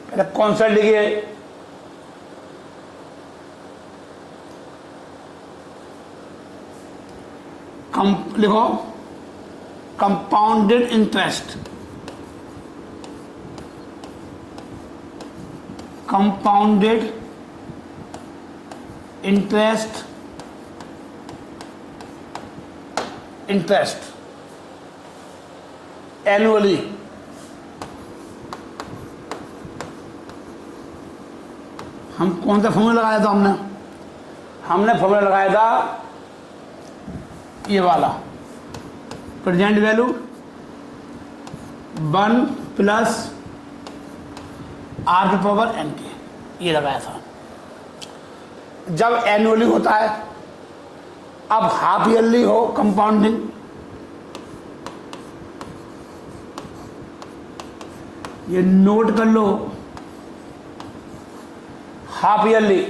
पहले कॉन्सेप्ट लिखिए, लिखो compounded interest, compounded interest, interest annually. हम कौन सा फॉर्मूला लगाया था? हमने फॉर्मूला लगाया था ये वाला, present value 1 plus r to power n के, ये लगाया था। जब एनुअली होता है, अब हाफ ईयरली हो कंपाउंडिंग, ये नोट कर लो, हाफ ईयरली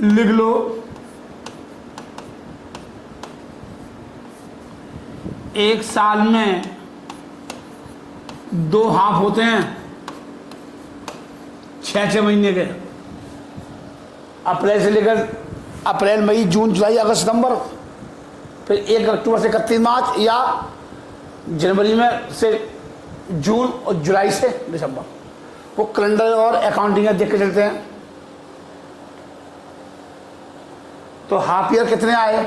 लिख लो, एक साल में 2 हाफ होते हैं, 6 महीने के, अप्रैल से लेकर अप्रैल, मई, जून, जुलाई, अगस्त, सितंबर, फिर 1 अक्टूबर से 31 मार्च, या जनवरी में से जून और जुलाई से दिसंबर। वो कैलेंडर और अकाउंटिंग देख के चलते हैं। तो हाफ ईयर कितने आए?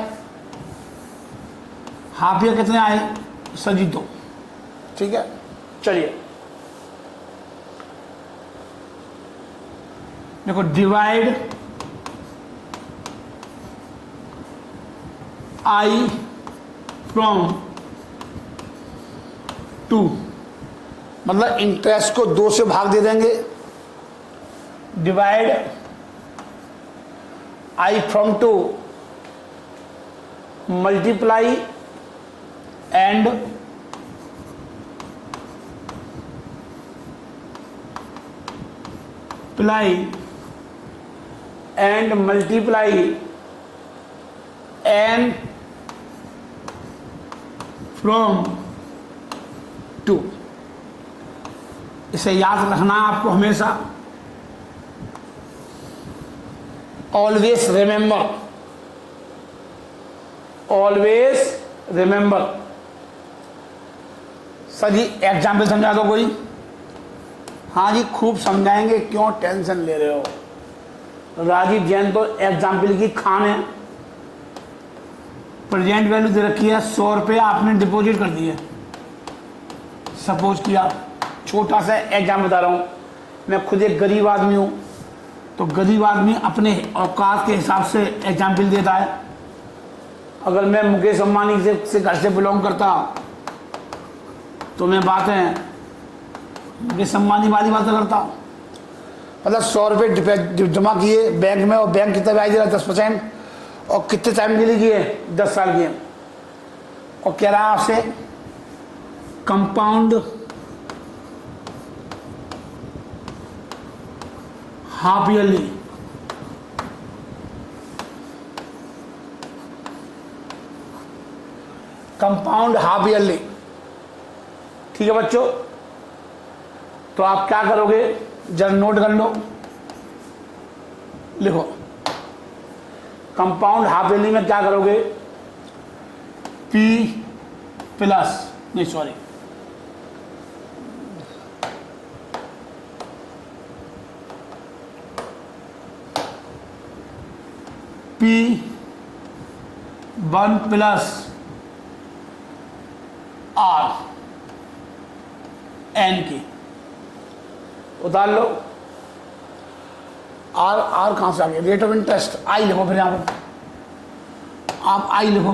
हाफ ईयर कितने आए सर जी? 2। ठीक है, चलिए देखो, डिवाइड I फ्रॉम 2, मतलब इंटरेस्ट को 2 से भाग दे देंगे। Divide I from 2 multiply and multiply N from 2। इसे याद रखना है आपको हमेशा। Always remember. Sir ji example समझा दो कोई। हाँ जी खूब समझाएंगे, क्यों टेंशन ले रहे हो। राजीव जैन तो एग्जाम्पल की खान है। प्रेजेंट वैल्यू दे रखी है 100 रुपये, आपने डिपॉजिट कर दिए। सपोज किया, छोटा सा एग्जाम बता रहा हूँ, मैं खुद एक गरीब आदमी हूँ, तो गरीब आदमी अपने औकात के हिसाब से एग्जाम्पल देता है। अगर मैं मुकेश अंबानी से घर से बिलोंग करता तो मैं बातें मुकेश अंबानी वाली बातें करता। मतलब 100 रुपये जमा किए बैंक में, और बैंक कितना ब्याज दे रहा है? 10%। और कितने टाइम के लिए किए? 10 साल किए। और कह रहा है आपसे compound half yearly. Compound half yearly, ठीक है बच्चों। तो आप क्या करोगे, जरा नोट कर लो, लिखो कंपाउंड हाफ ईयरली में क्या करोगे? P प्लस नहीं sorry, P1 plus R N की उतार लो। R कहाँ से आ गया? रेट ऑफ इंटरेस्ट आई लिखो, फिर यहाँ पर आप आई लिखो,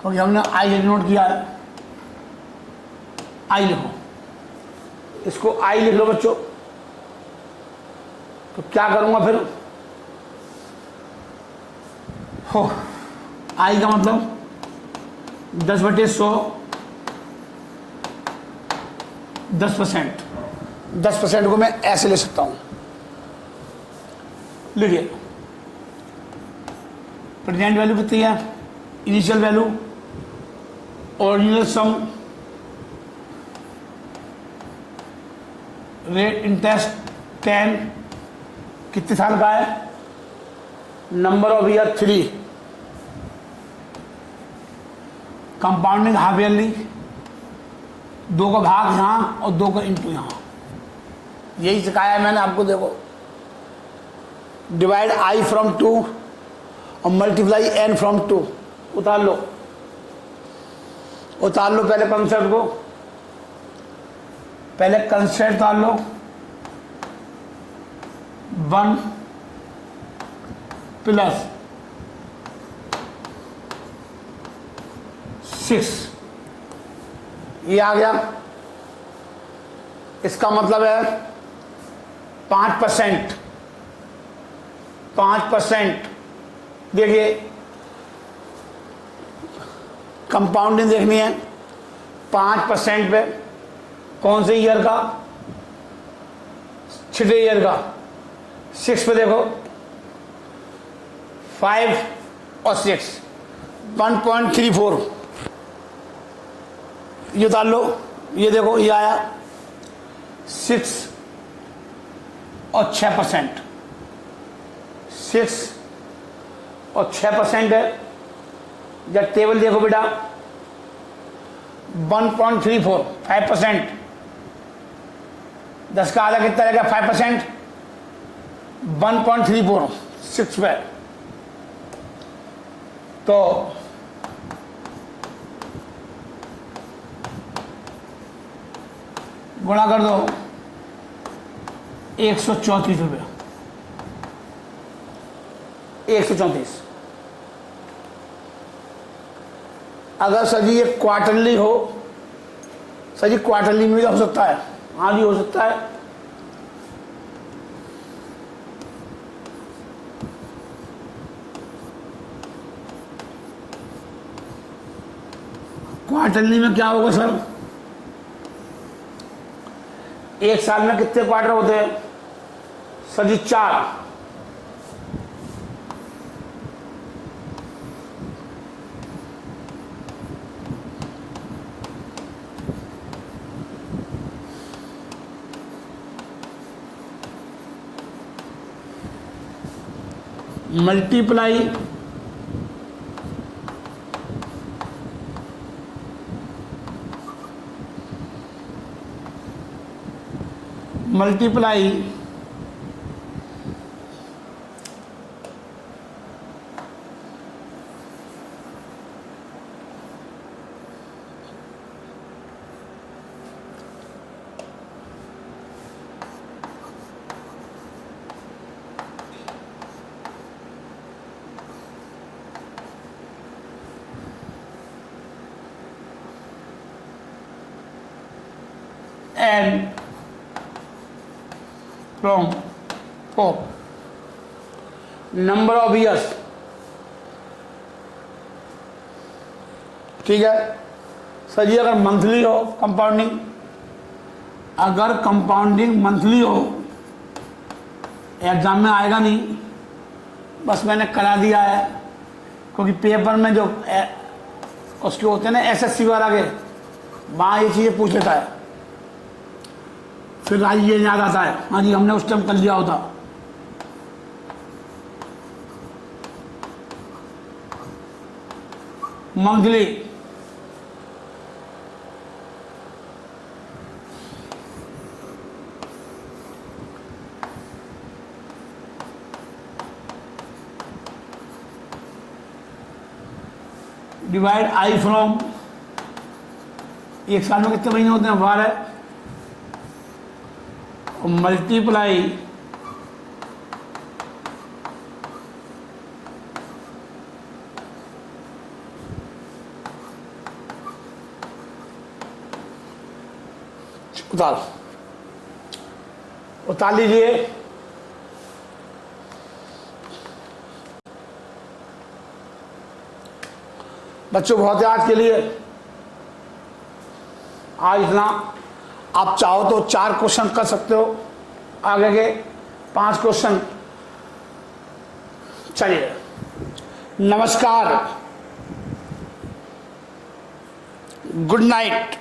क्योंकि हमने आई नोट किया है। आई लिखो, इसको आई लिख लो बच्चों। तो क्या करूंगा फिर? हो आई का मतलब 10/100, 10%। 10% को मैं ऐसे ले सकता हूं। लिखिए, प्रेजेंट वैल्यू कितनी है? इनिशियल वैल्यू, ओरिजिनल सम, रेट इंटरेस्ट 10, कितने साल का है? Number of year 3, compounding half yearly, 2 का भाग यहाँ और 2 का इंटू यहाँ। यही सिखाया है मैंने आपको। देखो, डिवाइड आई फ्रॉम 2 और मल्टीप्लाई एन फ्रॉम 2। उतार लो, उतार लो पहले कंसेप्ट को, पहले कंसेप्ट उतार लो। 1 प्लस 6, ये आ गया। इसका मतलब है 5%। 5%। देखिए, कंपाउंडिंग देखनी है। 5% पे कौन से ईयर का? 6 ईयर का। 6 पे देखो, 5 और 6, 1.34। ये उतार लो, ये देखो, ये आया 6 और 6%। 6 और 6% है। जब टेबल देखो बेटा, 1.34, 5%। 10 का आधा कितना रहेगा? 5%। 1.34 6 पे, तो गुणा कर दो 134 रुपये। 134। अगर सर जी ये क्वार्टरली हो, सर जी क्वार्टरली में भी हो सकता है। हाँ जी, हो सकता है। क्वार्टरली में क्या होगा सर? एक साल में कितने क्वार्टर होते हैं? Sir ji 4। Multiply and from 4 number of years। ठीक है सर जी, अगर मंथली हो कंपाउंडिंग, अगर कंपाउंडिंग मंथली हो, एग्जाम में आएगा नहीं, बस मैंने करा दिया है, क्योंकि पेपर में जो उसके होते हैं ना एसएससी वाला के, वहाँ ये चीज़ें पूछ लेता है, फिर आज ये याद आता है, हाँ जी हमने उस टाइम कर लिया होता। मंथली डिवाइड आई फ्रॉम, एक साल में कितने महीने होते हैं 12, और मल्टीप्लाई उतार लीजिए। बच्चों बहुत है आज के लिए, आज इतना। आप चाहो तो 4 क्वेश्चन कर सकते हो, आगे के 5 क्वेश्चन। चलिए, नमस्कार, गुड नाइट।